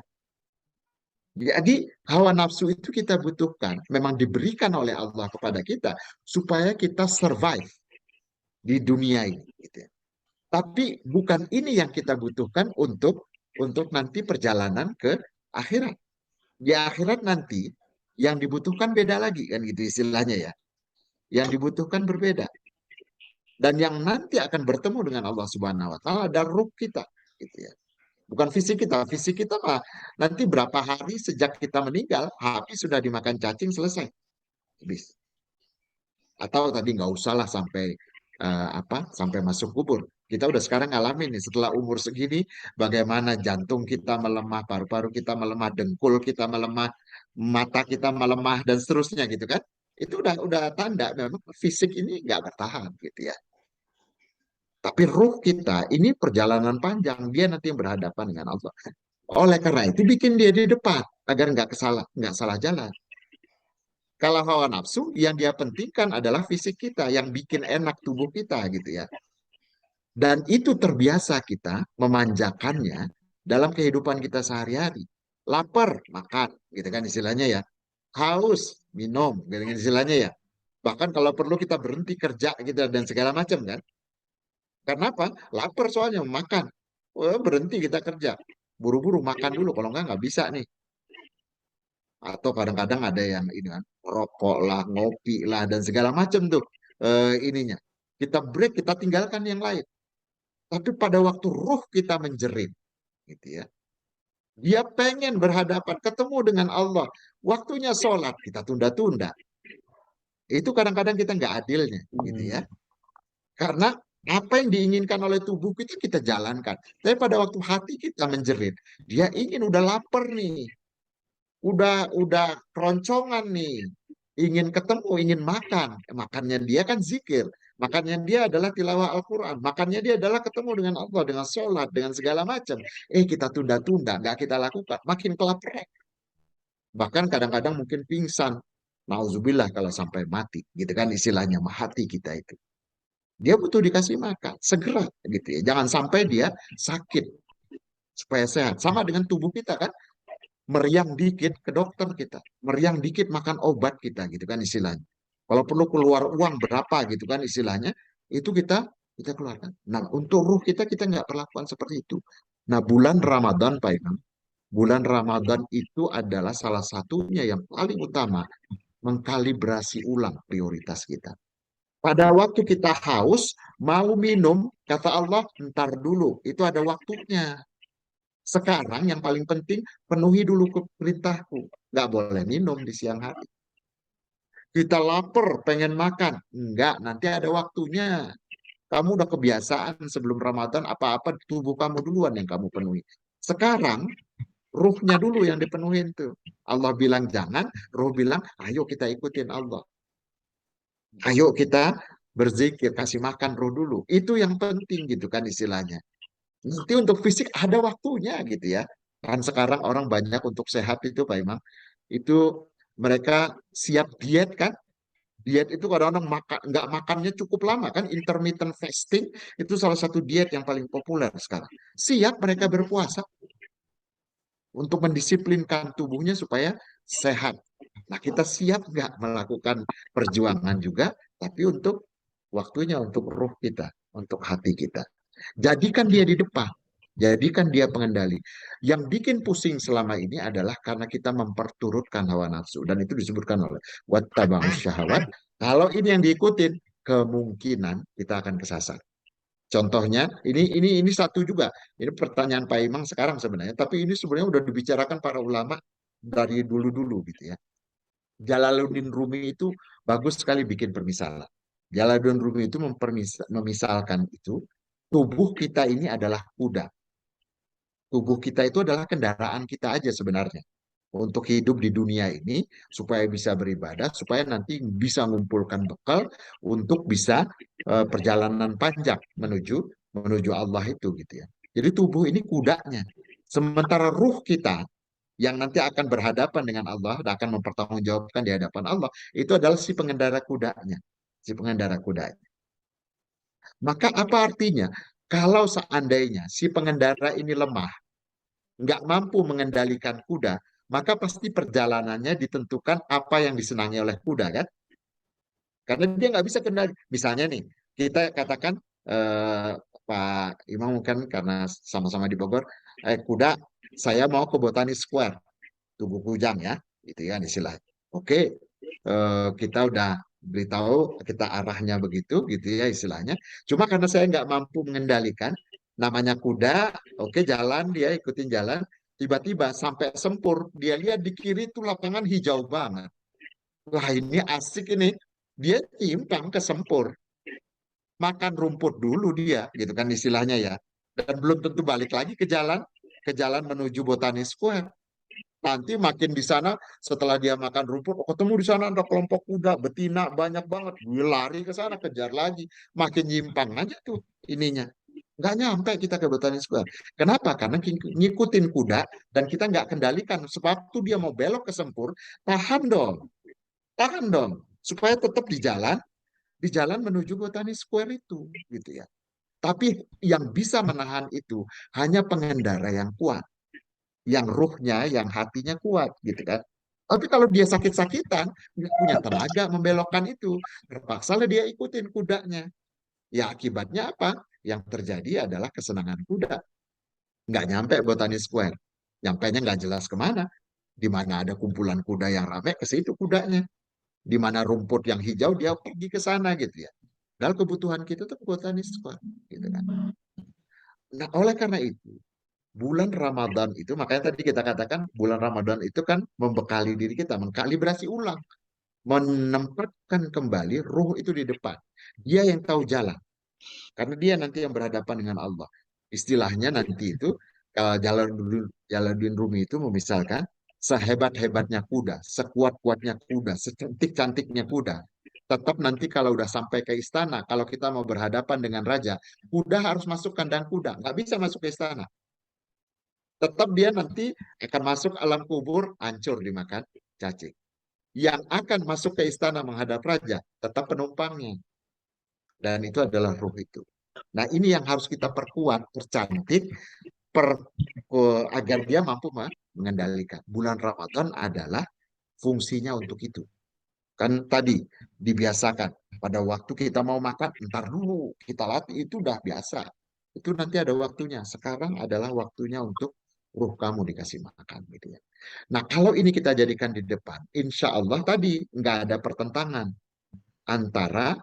Jadi hawa nafsu itu kita butuhkan, memang diberikan oleh Allah kepada kita supaya kita survive di dunia ini, gitu ya. Tapi bukan ini yang kita butuhkan untuk nanti perjalanan ke akhirat. Di akhirat nanti yang dibutuhkan beda lagi kan gitu istilahnya ya. Yang dibutuhkan berbeda. Dan yang nanti akan bertemu dengan Allah Subhanahu wa taala ada ruh kita gitu ya. Bukan fisik kita. Fisik kita mah nanti berapa hari sejak kita meninggal, habis sudah dimakan cacing selesai. Habis. Atau tadi nggak usah lah sampai sampai masuk kubur. Kita udah sekarang ngalamin nih setelah umur segini bagaimana jantung kita melemah, paru-paru kita melemah, dengkul kita melemah, mata kita melemah dan seterusnya gitu kan. Itu udah tanda memang fisik ini nggak bertahan gitu ya. Tapi ruh kita ini perjalanan panjang, dia nanti yang berhadapan dengan Allah. Oleh karena itu bikin dia di depan agar nggak salah jalan. Kalau hawa nafsu yang dia pentingkan adalah fisik kita yang bikin enak tubuh kita gitu ya. Dan itu terbiasa kita memanjakannya dalam kehidupan kita sehari-hari. Lapar, makan, gitu kan istilahnya ya. Haus, minum, gitu kan istilahnya ya. Bahkan kalau perlu kita berhenti kerja gitu dan segala macam kan. Karena apa? Lapar soalnya makan. Oh, berhenti kita kerja. Buru-buru makan dulu, kalau nggak bisa nih. Atau kadang-kadang ada yang ini kan, rokok lah, ngopi lah, dan segala macam tuh ininya. Kita break, kita tinggalkan yang lain. Tapi pada waktu ruh kita menjerit, gitu ya. Dia pengen berhadapan, ketemu dengan Allah. Waktunya sholat, kita tunda-tunda. Itu kadang-kadang kita nggak adilnya, gitu ya. Karena apa yang diinginkan oleh tubuh kita, kita jalankan. Tapi pada waktu hati kita menjerit, dia ingin udah lapar nih. Udah keroncongan nih. Ingin ketemu, ingin makan. Makannya dia kan zikir. Makannya dia adalah tilawah Al-Quran. Makannya dia adalah ketemu dengan Allah, dengan sholat, dengan segala macam. Kita tunda-tunda, nggak kita lakukan. Makin kelaparan. Bahkan kadang-kadang mungkin pingsan. Nauzubillah kalau sampai mati. Gitu kan istilahnya, hati kita itu. Dia butuh dikasih makan. Segera gitu ya. Jangan sampai dia sakit. Supaya sehat. Sama dengan tubuh kita kan. Meriang dikit ke dokter kita. Meriang dikit makan obat kita gitu kan istilahnya. Kalau perlu keluar uang berapa gitu kan istilahnya, itu kita keluarkan. Nah, untuk ruh kita nggak perlakuan seperti itu. Nah, bulan Ramadan, Pak Imam, bulan Ramadan itu adalah salah satunya yang paling utama mengkalibrasi ulang prioritas kita. Pada waktu kita haus, mau minum, kata Allah, ntar dulu, itu ada waktunya. Sekarang yang paling penting, penuhi dulu perintahku. Nggak boleh minum di siang hari. Kita lapar, pengen makan. Enggak, nanti ada waktunya. Kamu udah kebiasaan sebelum Ramadan, apa-apa tubuh kamu duluan yang kamu penuhi. Sekarang, ruhnya dulu yang dipenuhin tuh. Allah bilang jangan, ruh bilang, ayo kita ikutin Allah. Ayo kita berzikir, kasih makan roh dulu. Itu yang penting gitu kan istilahnya. Nanti untuk fisik ada waktunya gitu ya. Kan sekarang orang banyak untuk sehat itu Pak Imam. Itu mereka siap diet kan. Diet itu kadang-kadang nggak makannya cukup lama kan. Intermittent fasting itu salah satu diet yang paling populer sekarang. Siap mereka berpuasa untuk mendisiplinkan tubuhnya supaya sehat. Nah, kita siap nggak melakukan perjuangan juga, tapi untuk waktunya, untuk ruh kita, untuk hati kita. Jadikan dia di depan, jadikan dia pengendali. Yang bikin pusing selama ini adalah karena kita memperturutkan hawa nafsu, dan itu disebutkan oleh wattaba'us syahawat. Kalau ini yang diikutin, kemungkinan kita akan kesasar. Contohnya, ini satu juga. Ini pertanyaan Pak Imam sekarang sebenarnya, tapi ini sebenarnya udah dibicarakan para ulama dari dulu-dulu gitu ya. Jalaluddin Rumi itu bagus sekali bikin permisalan. Jalaluddin Rumi itu memisalkan itu, tubuh kita ini adalah kuda. Tubuh kita itu adalah kendaraan kita aja sebenarnya. Untuk hidup di dunia ini, supaya bisa beribadah, supaya nanti bisa mengumpulkan bekal untuk bisa perjalanan panjang menuju Allah itu gitu ya. Jadi tubuh ini kudanya. Sementara ruh kita yang nanti akan berhadapan dengan Allah dan akan mempertanggungjawabkan di hadapan Allah, itu adalah si pengendara kudanya. Si pengendara kudanya. Maka apa artinya? Kalau seandainya si pengendara ini lemah, nggak mampu mengendalikan kuda, maka pasti perjalanannya ditentukan apa yang disenangi oleh kuda kan? Karena dia nggak bisa kendali. Misalnya nih, kita katakan eh, Pak Imam kan karena sama-sama di Bogor, kuda saya mau ke Botani Square, Tugu Kujang ya, gitu ya istilahnya. Oke, kita udah beritahu kita arahnya begitu, gitu ya istilahnya. Cuma karena saya nggak mampu mengendalikan, namanya kuda, oke jalan dia ikutin jalan, tiba-tiba sampai Sempur, dia lihat di kiri itu lapangan hijau banget. Wah ini asik ini, dia timpang ke Sempur, makan rumput dulu dia, gitu kan istilahnya ya. Dan belum tentu balik lagi ke jalan menuju Botani Square. Nanti makin di sana setelah dia makan rumput, oh, ketemu di sana ada kelompok kuda betina banyak banget. Gue lari ke sana kejar lagi, makin nyimpang aja tuh ininya. Nggak nyampe kita ke Botani Square. Kenapa? Karena ngikutin kuda dan kita nggak kendalikan. Sebab dia mau belok ke Sempur, tahan dong, supaya tetap di jalan menuju Botani Square itu, gitu ya. Tapi yang bisa menahan itu hanya pengendara yang kuat, yang ruhnya, yang hatinya kuat, gitu kan. Tapi kalau dia sakit-sakitan, nggak punya tenaga membelokkan itu, terpaksa dia ikutin kudanya. Ya akibatnya apa? Yang terjadi adalah kesenangan kuda. Nggak nyampe Botani Square. Nyampainya nggak jelas kemana. Di mana ada kumpulan kuda yang ramai, ke situ kudanya. Di mana rumput yang hijau, dia pergi ke sana gitu ya. Dan kebutuhan kita tuh Botani Square. Gitu kan. Nah, oleh karena itu, bulan Ramadan itu, makanya tadi kita katakan bulan Ramadan itu kan membekali diri kita, mengkalibrasi ulang, menempatkan kembali ruh itu di depan. Dia yang tahu jalan, karena dia nanti yang berhadapan dengan Allah. Istilahnya nanti itu, Jalaluddin Rumi itu memisalkan, sehebat-hebatnya kuda, sekuat-kuatnya kuda, secantik-cantiknya kuda, tetap nanti kalau udah sampai ke istana, kalau kita mau berhadapan dengan raja, kuda harus masuk kandang kuda, nggak bisa masuk ke istana. Tetap dia nanti akan masuk alam kubur, hancur dimakan cacing. Yang akan masuk ke istana menghadap raja, tetap penumpangnya. Dan itu adalah ruh itu. Nah ini yang harus kita perkuat, percantik, agar dia mampu mengendalikan. Bulan Ramadan adalah fungsinya untuk itu. Kan tadi dibiasakan pada waktu kita mau makan, ntar dulu kita latih, itu udah biasa. Itu nanti ada waktunya. Sekarang adalah waktunya untuk ruh kamu dikasih makan gitu ya. Nah, kalau ini kita jadikan di depan, insya Allah tadi nggak ada pertentangan antara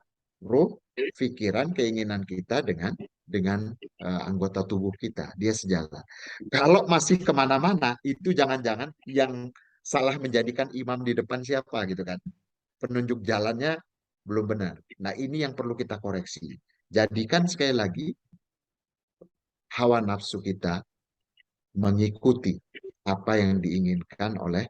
ruh, pikiran, keinginan kita dengan anggota tubuh kita. Dia sejalan. Kalau masih kemana-mana, itu jangan-jangan yang salah menjadikan imam di depan siapa gitu kan. Penunjuk jalannya belum benar. Nah, ini yang perlu kita koreksi. Jadikan sekali lagi hawa nafsu kita mengikuti apa yang diinginkan oleh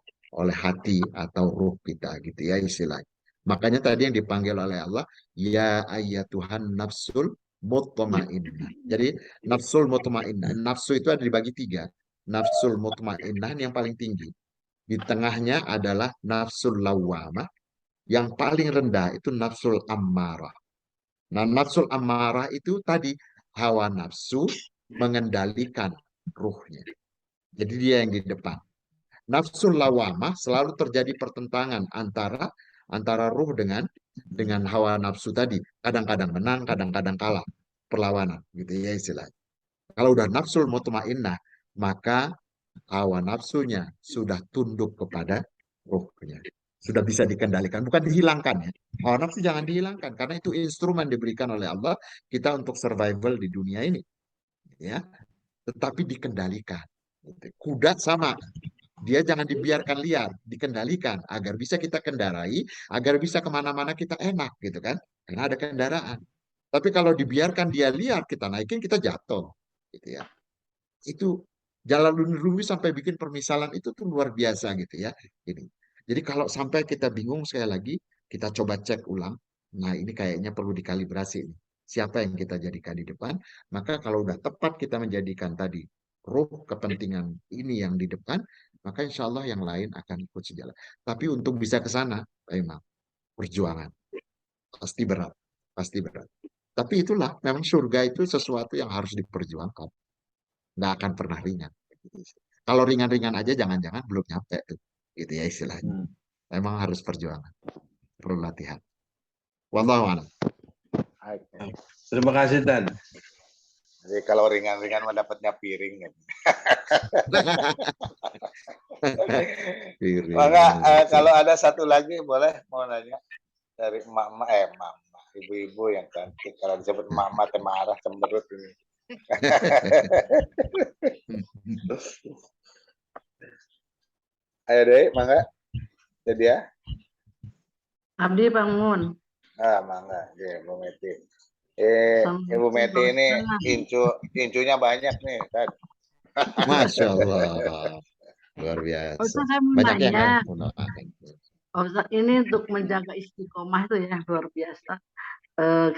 hati atau ruh kita gitu ya istilahnya. Makanya tadi yang dipanggil oleh Allah, ya ayyatuhan nafsul mutmainnah. Jadi nafsul mutmainnah, nafsu itu ada dibagi tiga. Nafsul mutmainnah yang paling tinggi. Di tengahnya adalah nafsul lawamah. Yang paling rendah itu nafsul ammarah. Nah, nafsul ammarah itu tadi hawa nafsu mengendalikan ruhnya. Jadi dia yang di depan. Nafsul lawamah selalu terjadi pertentangan antara ruh dengan hawa nafsu tadi. Kadang-kadang menang, kadang-kadang kalah. Perlawanan gitu ya istilahnya. Kalau udah nafsul mutmainnah, maka hawa nafsunya sudah tunduk kepada ruhnya. Sudah bisa dikendalikan, bukan dihilangkan ya. Hawa nafsu jangan dihilangkan karena itu instrumen diberikan oleh Allah kita untuk survival di dunia ini, ya. Tetapi dikendalikan. Kuda sama, dia jangan dibiarkan liar, dikendalikan agar bisa kita kendarai, agar bisa kemana-mana kita enak gitu kan, karena ada kendaraan. Tapi kalau dibiarkan dia liar, kita naikin, kita jatuh, gitu ya. Itu Jalaluddin Rumi sampai bikin permisalan itu tuh luar biasa gitu ya. Ini. Jadi kalau sampai kita bingung sekali lagi, kita coba cek ulang. Nah ini kayaknya perlu dikalibrasi nih. Siapa yang kita jadikan di depan? Maka kalau udah tepat kita menjadikan tadi ruh kepentingan ini yang di depan, maka insya Allah yang lain akan ikut sejalan. Tapi untuk bisa ke sana, memang perjuangan pasti berat, pasti berat. Tapi itulah memang surga itu sesuatu yang harus diperjuangkan, nggak akan pernah ringan. Kalau ringan-ringan aja jangan-jangan belum nyampe tuh, gitu ya istilahnya. Memang harus perjuangan, perlu latihan. Wallahu a'lam. Terima kasih Dan. Jadi kalau ringan-ringan mah dapatnya piring kan. Maka kalau ada satu lagi boleh mau nanya dari emak-emak, emak-emak, ibu-ibu yang cantik. Kalau disebut emak-emak teh marah cemberut ini. Ayo deh, mangga. Jadi ya. Abdi bangun. Mangga, ya, Bu Meti. Ibu Meti ini incunya banyak nih, kan? Masya Allah, luar biasa. Ustaz, saya mau Banyak yang nanya. kan. Ustaz, ini untuk menjaga istiqomah itu ya luar biasa.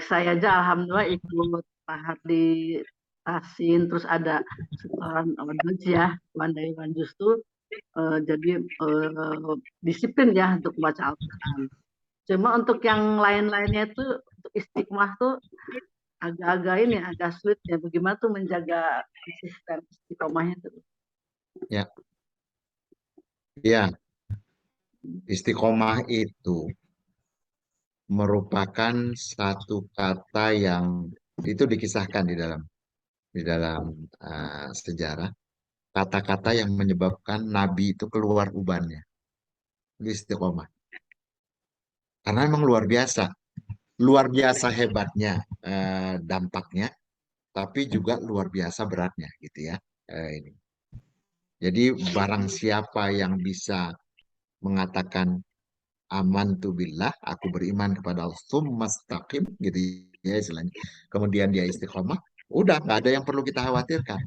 Saya aja alhamdulillah ikut Pak Hardi Tasin, terus ada setoran Wadus ya, Wandai Wanjus tuh jadi disiplin ya untuk baca Al-Quran. Cuma untuk yang lain-lainnya itu untuk istiqomah tuh agak-agak ini agak sulit ya. Bagaimana tuh menjaga sistem istiqomahnya tuh? Ya, ya. Istiqomah itu merupakan satu kata yang itu dikisahkan di dalam sejarah, kata-kata yang menyebabkan Nabi itu keluar ubannya di istiqomah. Karena memang luar biasa hebatnya dampaknya, tapi juga luar biasa beratnya gitu ya. Ini. Jadi barang siapa yang bisa mengatakan aman tu billah, aku beriman kepada Allah, tsumastaqim gitu ya istilahnya. Kemudian dia istiqomah, udah nggak ada yang perlu kita khawatirkan.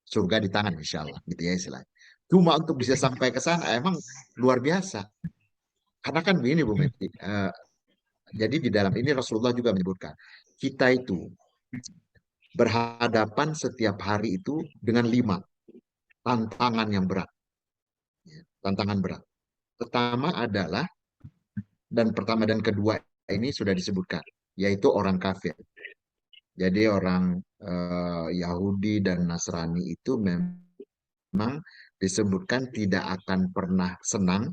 Surga di tangan insya Allah gitu ya istilahnya. Cuma untuk bisa sampai ke sana emang luar biasa. Karena kan begini Bu Meti, jadi di dalam ini Rasulullah juga menyebutkan, kita itu berhadapan setiap hari itu dengan 5 tantangan yang berat. Tantangan berat. Pertama dan kedua ini sudah disebutkan, yaitu orang kafir. Jadi orang Yahudi dan Nasrani itu memang disebutkan tidak akan pernah senang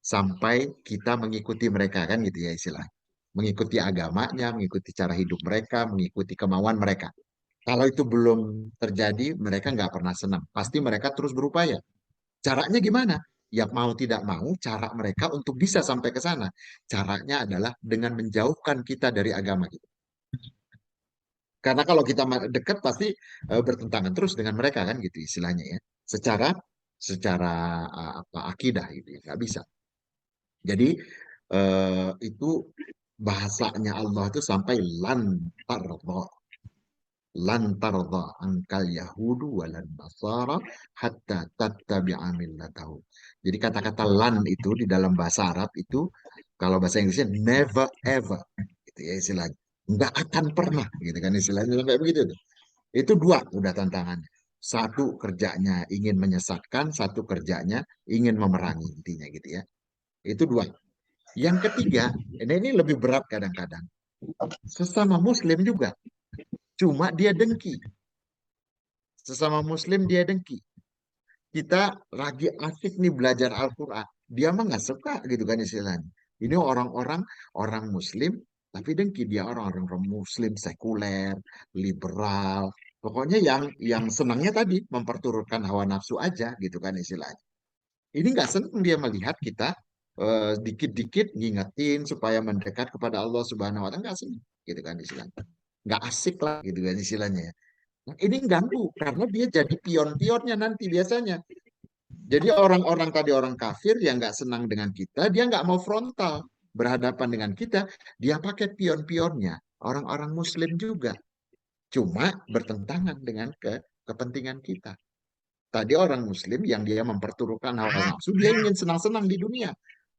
sampai kita mengikuti mereka kan gitu ya istilahnya. Mengikuti agamanya, mengikuti cara hidup mereka, mengikuti kemauan mereka. Kalau itu belum terjadi, mereka nggak pernah senang. Pasti mereka terus berupaya. Caranya gimana? Ya mau tidak mau, cara mereka untuk bisa sampai ke sana. Caranya adalah dengan menjauhkan kita dari agama kita. Karena kalau kita dekat pasti bertentangan terus dengan mereka kan gitu istilahnya ya. Secara secara apa akidah gitu ya, nggak bisa. Jadi itu bahasanya Allah itu sampai lan tarda angkal yahudu walan nasara hatta tattabi'a millatahum. Jadi kata-kata lan itu di dalam bahasa Arab itu kalau bahasa Inggrisnya never ever gitu ya istilahnya. Nggak akan pernah gitu kan istilahnya sampai begitu tuh. Itu dua udah tantangannya. Satu kerjanya ingin menyesatkan, satu kerjanya ingin memerangi intinya gitu ya. Itu dua. Yang ketiga, ini lebih berat kadang-kadang. Sesama Muslim juga, cuma dia dengki. Sesama Muslim dia dengki. Kita lagi asik nih belajar Al-Quran. Dia mah nggak suka gitu kan istilahnya. Ini orang-orang orang Muslim, tapi dengki dia orang-orang Muslim sekuler, liberal. Pokoknya yang senangnya tadi memperturutkan hawa nafsu aja gitu kan istilahnya. Ini nggak senang dia melihat kita dikit-dikit ngingetin supaya mendekat kepada Allah Subhanahu Wa Taala, nggak senang gitu kan istilahnya. Nggak asik lah gitu kan istilahnya ya. Nah, ini ganggu karena dia jadi pion-pionnya nanti biasanya. Jadi orang-orang tadi orang kafir yang nggak senang dengan kita, dia nggak mau frontal berhadapan dengan kita, dia pakai pion-pionnya. Orang-orang Muslim juga, cuma bertentangan dengan kepentingan kita. Tadi orang Muslim yang dia memperturutkan hawa nafsu, dia ingin senang-senang di dunia.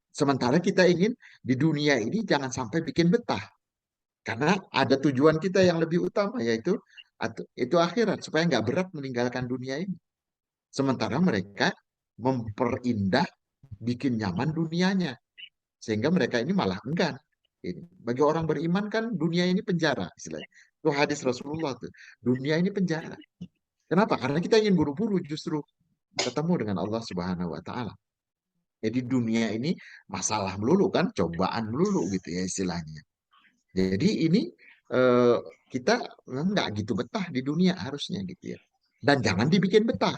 Sementara kita ingin di dunia ini jangan sampai bikin betah. Karena ada tujuan kita yang lebih utama, yaitu itu akhirat, supaya nggak berat meninggalkan dunia ini. Sementara mereka memperindah, bikin nyaman dunianya. Sehingga mereka ini malah enggan. Ini. Bagi orang beriman kan dunia ini penjara. Istilahnya. Itu hadis Rasulullah tuh. Dunia ini penjara. Kenapa? Karena kita ingin buru-buru justru ketemu dengan Allah Subhanahu Wa Taala. Jadi dunia ini masalah melulu kan, cobaan melulu gitu ya istilahnya. Jadi ini eh, kita nggak gitu betah di dunia harusnya gitu ya. Dan jangan dibikin betah.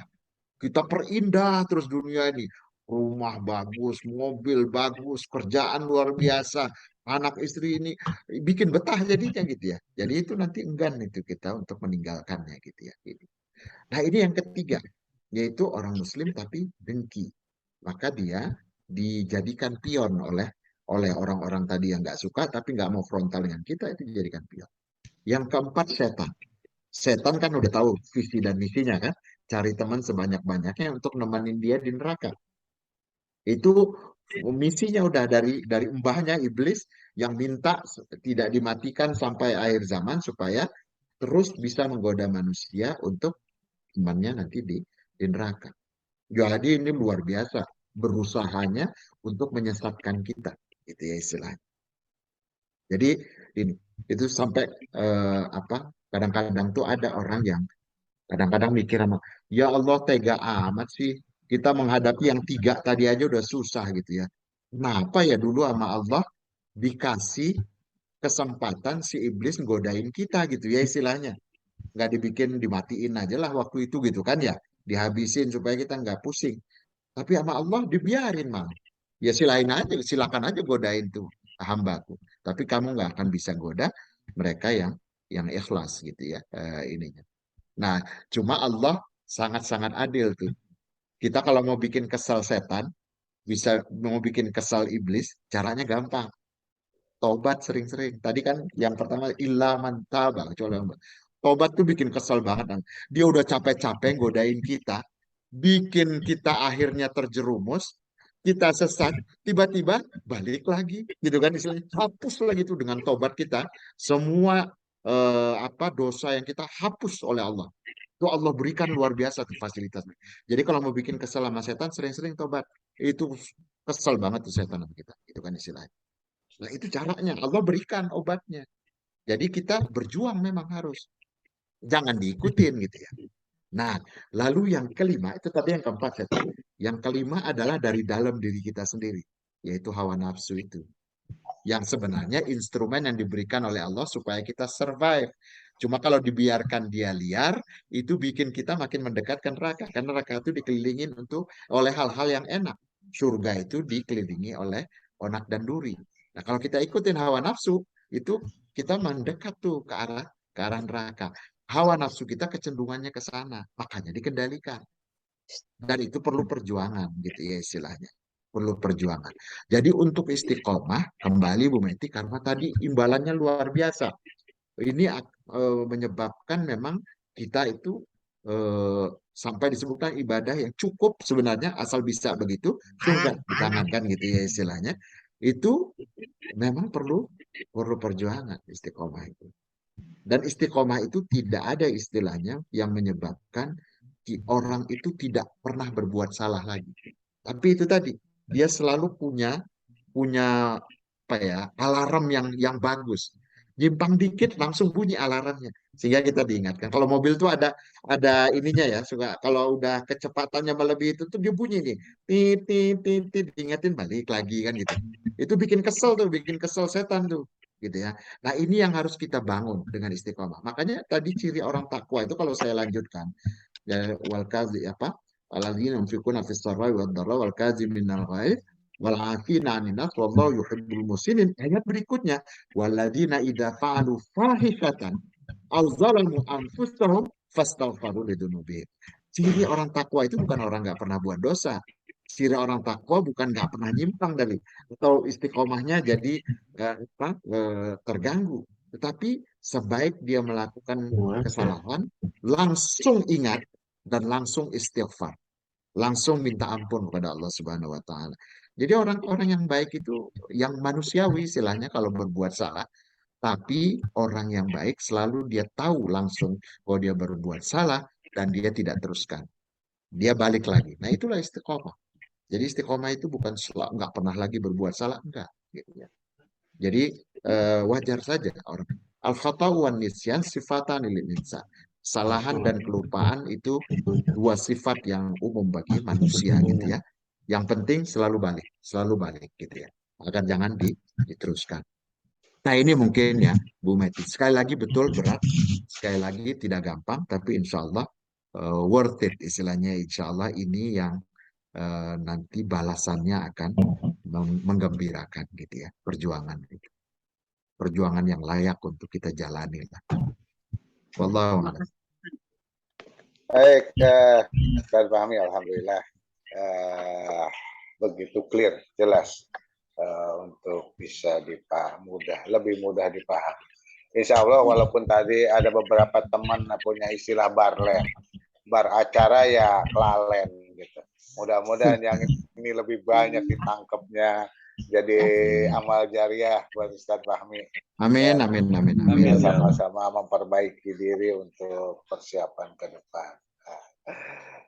Kita perindah terus dunia ini. Rumah bagus, mobil bagus, kerjaan luar biasa, anak istri ini bikin betah jadinya gitu ya. Jadi itu nanti enggan itu kita untuk meninggalkannya gitu ya. Nah ini yang ketiga, yaitu orang Muslim tapi dengki. Maka dia dijadikan pion oleh oleh orang-orang tadi yang nggak suka tapi nggak mau frontal dengan kita itu dijadikan pion. Yang keempat setan. Setan kan udah tahu visi dan misinya kan, cari teman sebanyak-banyaknya untuk nemenin dia di neraka. Itu misinya udah dari mbahnya iblis yang minta tidak dimatikan sampai akhir zaman supaya terus bisa menggoda manusia untuk temannya nanti di neraka. Jadi ini luar biasa berusahanya untuk menyesatkan kita, itu ya istilahnya. Jadi ini itu sampai apa? Kadang-kadang tuh ada orang yang kadang-kadang mikir sama, ya Allah tega amat sih. Kita menghadapi yang tiga tadi aja udah susah gitu ya. Kenapa ya dulu sama Allah dikasih kesempatan si iblis ngodain kita gitu ya istilahnya. Nggak dibikin dimatiin aja lah waktu itu gitu kan ya. Dihabisin supaya kita nggak pusing. Tapi sama Allah dibiarin malah. Ya silakan aja godain tuh hambaku. Tapi kamu nggak akan bisa goda mereka yang ikhlas gitu ya ininya. Nah, cuma Allah sangat-sangat adil tuh. Kita kalau mau bikin kesal setan, bisa mau bikin kesal iblis, caranya gampang. Tobat sering-sering. Tadi kan yang pertama ilaman taba, kecuali yang tobat tuh bikin kesal banget. Kan. Dia udah capek-capek godain kita, bikin kita akhirnya terjerumus, kita sesat, tiba-tiba balik lagi, gitu kan istilahnya. Hapus lagi tuh dengan tobat kita, semua apa dosa yang kita hapus oleh Allah. Itu Allah berikan luar biasa tuh fasilitasnya. Jadi kalau mau bikin kesel sama setan, sering-sering tobat. Itu kesel banget tuh setan sama kita. Itu kan istilahnya. Nah itu caranya. Allah berikan obatnya. Jadi kita berjuang memang harus. Jangan diikutin gitu ya. Nah, lalu yang kelima, itu tadi yang keempat setan. Yang kelima adalah dari dalam diri kita sendiri. yaitu hawa nafsu itu. Yang sebenarnya instrumen yang diberikan oleh Allah supaya kita survive. Cuma kalau dibiarkan dia liar, itu bikin kita makin mendekatkan neraka. Karena neraka itu dikelilingin oleh hal-hal yang enak. Surga itu dikelilingi oleh onak dan duri. Nah, kalau kita ikutin hawa nafsu, itu kita mendekat tuh ke arah neraka. Hawa nafsu kita kecenderungannya ke sana, makanya dikendalikan. Dan itu perlu perjuangan gitu ya istilahnya. Perlu perjuangan. Jadi untuk istiqomah, kembali Bu Meti, karena tadi imbalannya luar biasa. Ini menyebabkan memang kita itu sampai disebutkan ibadah yang cukup sebenarnya asal bisa begitu, surga di tangan kan gitu ya istilahnya. Itu memang perlu perjuangan istiqomah itu. Dan istiqomah itu tidak ada istilahnya yang menyebabkan orang itu tidak pernah berbuat salah lagi. Tapi itu tadi, dia selalu punya punya apa ya, alarm yang bagus. Nyimpang dikit langsung bunyi alarmnya. Sehingga kita diingatkan. Kalau mobil tuh ada ininya ya, suka kalau udah kecepatannya melebihi itu tuh dia bunyi nih. Tit tit tit tit, diingatin balik lagi kan gitu. Itu bikin kesel tuh, bikin kesel setan tuh gitu ya. Nah, ini yang harus kita bangun dengan istiqomah. Makanya tadi ciri orang takwa itu kalau saya lanjutkan ya, wal kazi apa? Alladzina yunfiquna fis sarra'i wad dharra wal kaziminal ghaidh wal 'afina 'anil nas wallahu yuhibbul muhsinin. Ayat berikutnya, walladzina idza fa'alu fahishatan aw zalamu anfusahum fastaghfiru lidzunubihim. Ciri orang takwa itu bukan orang nggak pernah buat dosa. Ciri orang takwa bukan nggak pernah nyimpang dari atau istiqomahnya jadi terganggu. Tetapi sebaik dia melakukan kesalahan, langsung ingat dan langsung istighfar, langsung minta ampun kepada Allah Subhanahu wa taala. Jadi orang-orang yang baik itu yang manusiawi istilahnya kalau berbuat salah, tapi orang yang baik selalu dia tahu langsung bahwa dia berbuat salah dan dia tidak teruskan. Dia balik lagi. Nah, itulah istiqomah. Jadi istiqomah itu bukan nggak pernah lagi berbuat salah, enggak gitu ya. Jadi wajar saja orang. Al-khata'u wan nisyan sifatan lil insan. Kesalahan dan kelupaan itu dua sifat yang umum bagi manusia gitu ya. Yang penting selalu balik gitu ya. Agar jangan diteruskan. Nah, ini mungkin ya Bu Meti. Sekali lagi betul berat, sekali lagi tidak gampang, tapi insya Allah worth it istilahnya. Insya Allah ini yang nanti balasannya akan menggembirakan gitu ya, perjuangan itu. Perjuangan yang layak untuk kita jalani lah. Wallahu a'lam. Baik, saya pahami alhamdulillah. Begitu clear, jelas untuk bisa lebih mudah dipahami. Insya Allah walaupun tadi ada beberapa teman punya istilah barlen, bar acara ya kelalen gitu. Mudah-mudahan yang ini lebih banyak ditangkapnya jadi amal jariah buat Ustadz Fahmi. Amin, amin, amin, amin. Sama-sama memperbaiki diri untuk persiapan ke depan.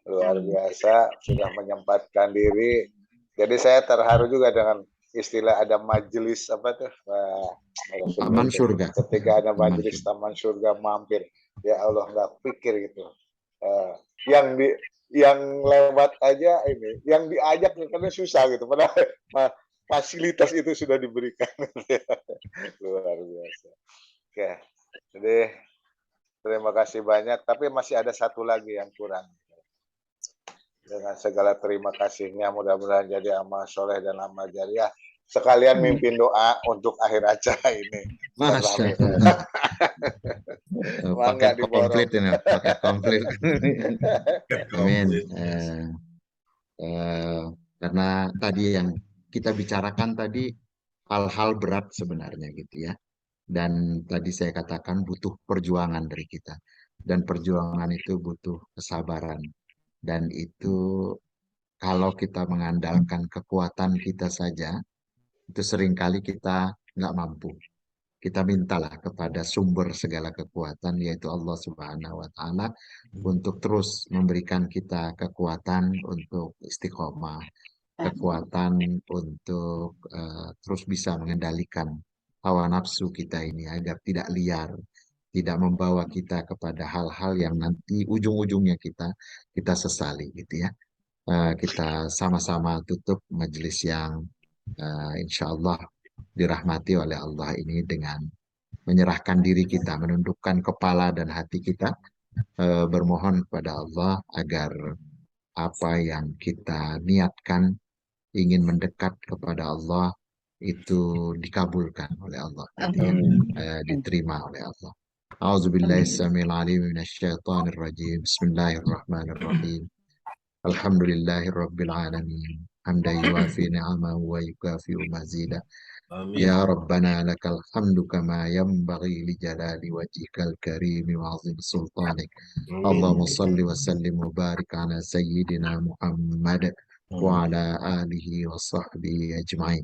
Luar biasa sudah menyempatkan diri. Jadi saya terharu juga dengan istilah ada majelis apa tuh? Taman surga. Ketika ada majelis taman surga mampir, ya Allah nggak pikir gitu. Yang lewat aja ini, yang diajak karena susah gitu. Padahal fasilitas itu sudah diberikan. Luar biasa. Oke, jadi terima kasih banyak. Tapi masih ada satu lagi yang kurang. Dengan segala terima kasihnya, mudah-mudahan jadi amal soleh dan amal jariah. Sekalian mimpin doa untuk akhir acara ini. Masya Allah. Paket komplit ini, paket komplit. Amin. Karena tadi yang kita bicarakan tadi hal-hal berat sebenarnya gitu ya. Dan tadi saya katakan butuh perjuangan dari kita. Dan perjuangan itu butuh kesabaran. Dan itu kalau kita mengandalkan kekuatan kita saja, itu seringkali kita nggak mampu. Kita mintalah kepada sumber segala kekuatan, yaitu Allah Subhanahu wa Ta'ala, untuk terus memberikan kita kekuatan untuk istiqomah, kekuatan untuk terus bisa mengendalikan hawa nafsu kita ini agar tidak liar, tidak membawa kita kepada hal-hal yang nanti ujung-ujungnya kita sesali gitu ya. Kita sama-sama tutup majelis yang insya Allah dirahmati oleh Allah ini dengan menyerahkan diri kita, menundukkan kepala dan hati kita, bermohon kepada Allah agar apa yang kita niatkan ingin mendekat kepada Allah itu dikabulkan oleh Allah, gitu ya. Diterima oleh Allah. A'udzubillahissamil-alim minasyaitonirrajim. Bismillahirrahmanirrahim. Alhamdulillahirabbil alamin. Hamdan yuwafi ni'amahu wa yukafi'u mazida. Ya Rabbana lakal hamdu kama yanbaghi li jalali wajhikal karim wa 'azimi sultanik. Allahumma salli wa sallim wa barik ala sayyidina Muhammad wa ala alihi wa sahbihi ajma'in.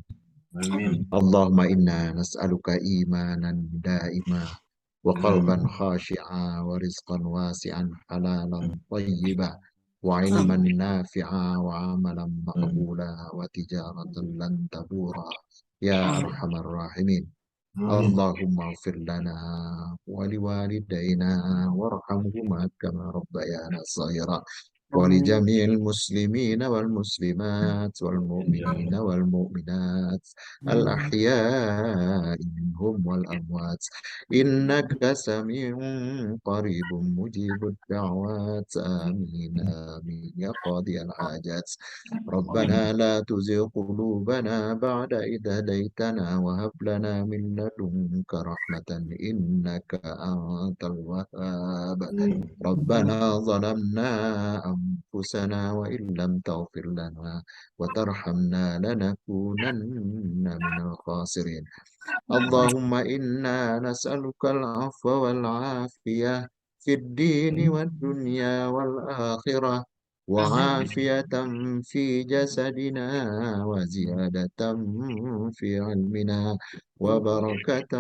Allahumma inna nas'aluka imanan da'ima wa qalban khashi'a wa rizqan wasi'an halalan tayyiba wa ilman nafi'a wa amalan maqbula wa tijaratan lan tabura ya arhamar rahimin. Allahumma ighfir lana wa liwalidayna warhamhuma kama rabbayana shaghira ولجميع المسلمين والمسلمات والمؤمنين والمؤمنات الأحياء منهم والأموات إنك سميع قريب مجيب الدعوات آمين آمين يا قاضي الحاجات. ربنا لا تزغ قلوبنا بعد إذ هديتنا وهب لنا من لدنك رحمة إنك أنت الوهاب. ربنا ظلمنا أنفسنا وإن لم تغفر لنا وترحمنا لنكونن من الخاسرين. اللهم إنا نسألك العفو والعافية في الدين والدنيا والآخرة وعافية في جسدنا وزيادة في علمنا وبركة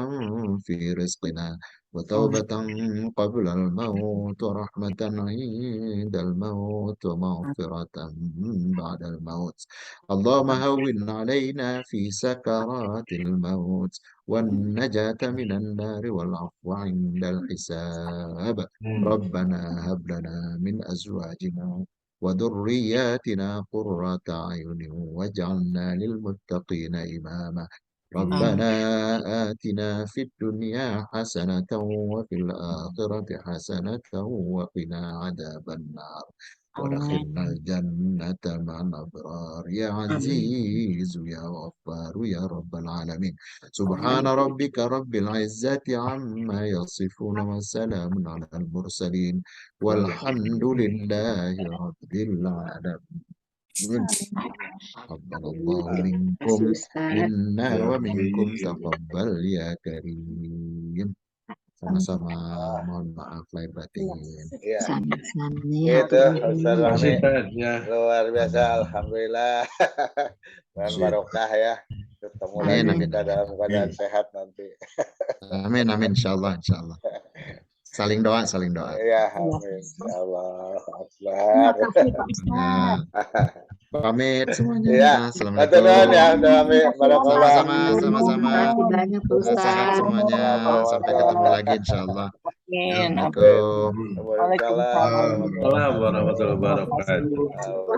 في رزقنا وتوبة قبل الموت ورحمة عند الموت ومغفرة بعد الموت. اللهم هون علينا في سكرات الموت والنجاة من النار والعفو عند الحساب. ربنا هب لنا من أزواجنا وذرياتنا قرة أعين واجعلنا للمتقين إماما. ربنا آتنا في الدنيا حسنة وفي الآخرة حسنة وقنا عذاب النار وادخلنا الجنة مع الأبرار يا عزيز يا غفار يا رب العالمين. سبحان ربك رب العزة عما يصفون وسلام على المرسلين والحمد لله رب العالمين. تقبل الله منكم minna wa minkum taqabbal ya karim. Sama-sama, mohon maaf lahir batin. Ya, Sama-sama itu Ustaz Masih Fahmi. ya. Luar biasa, alhamdulillah. Dan barokah ya. Ketemu Amin, lagi amin, kita dalam keadaan sehat nanti. Amin, amin, insyaallah, insyaallah. Saling doa, saling doa. Ya, amin. Insyaallah. Terima kasih Pak Ustaz. Ya. Pamit semuanya. Ya, Assalamualaikum. matur ya, Amin. Barakallah. Sama-sama, sama-sama. Terima kasih banyak Pak Sehat Ustaz. semuanya. Sampai ketemu lagi insyaallah. Amin. Assalamualaikum. Waalaikumsalam warahmatullahi Waalaikumsalam warahmatullahi wabarakatuh. wabarakatuh.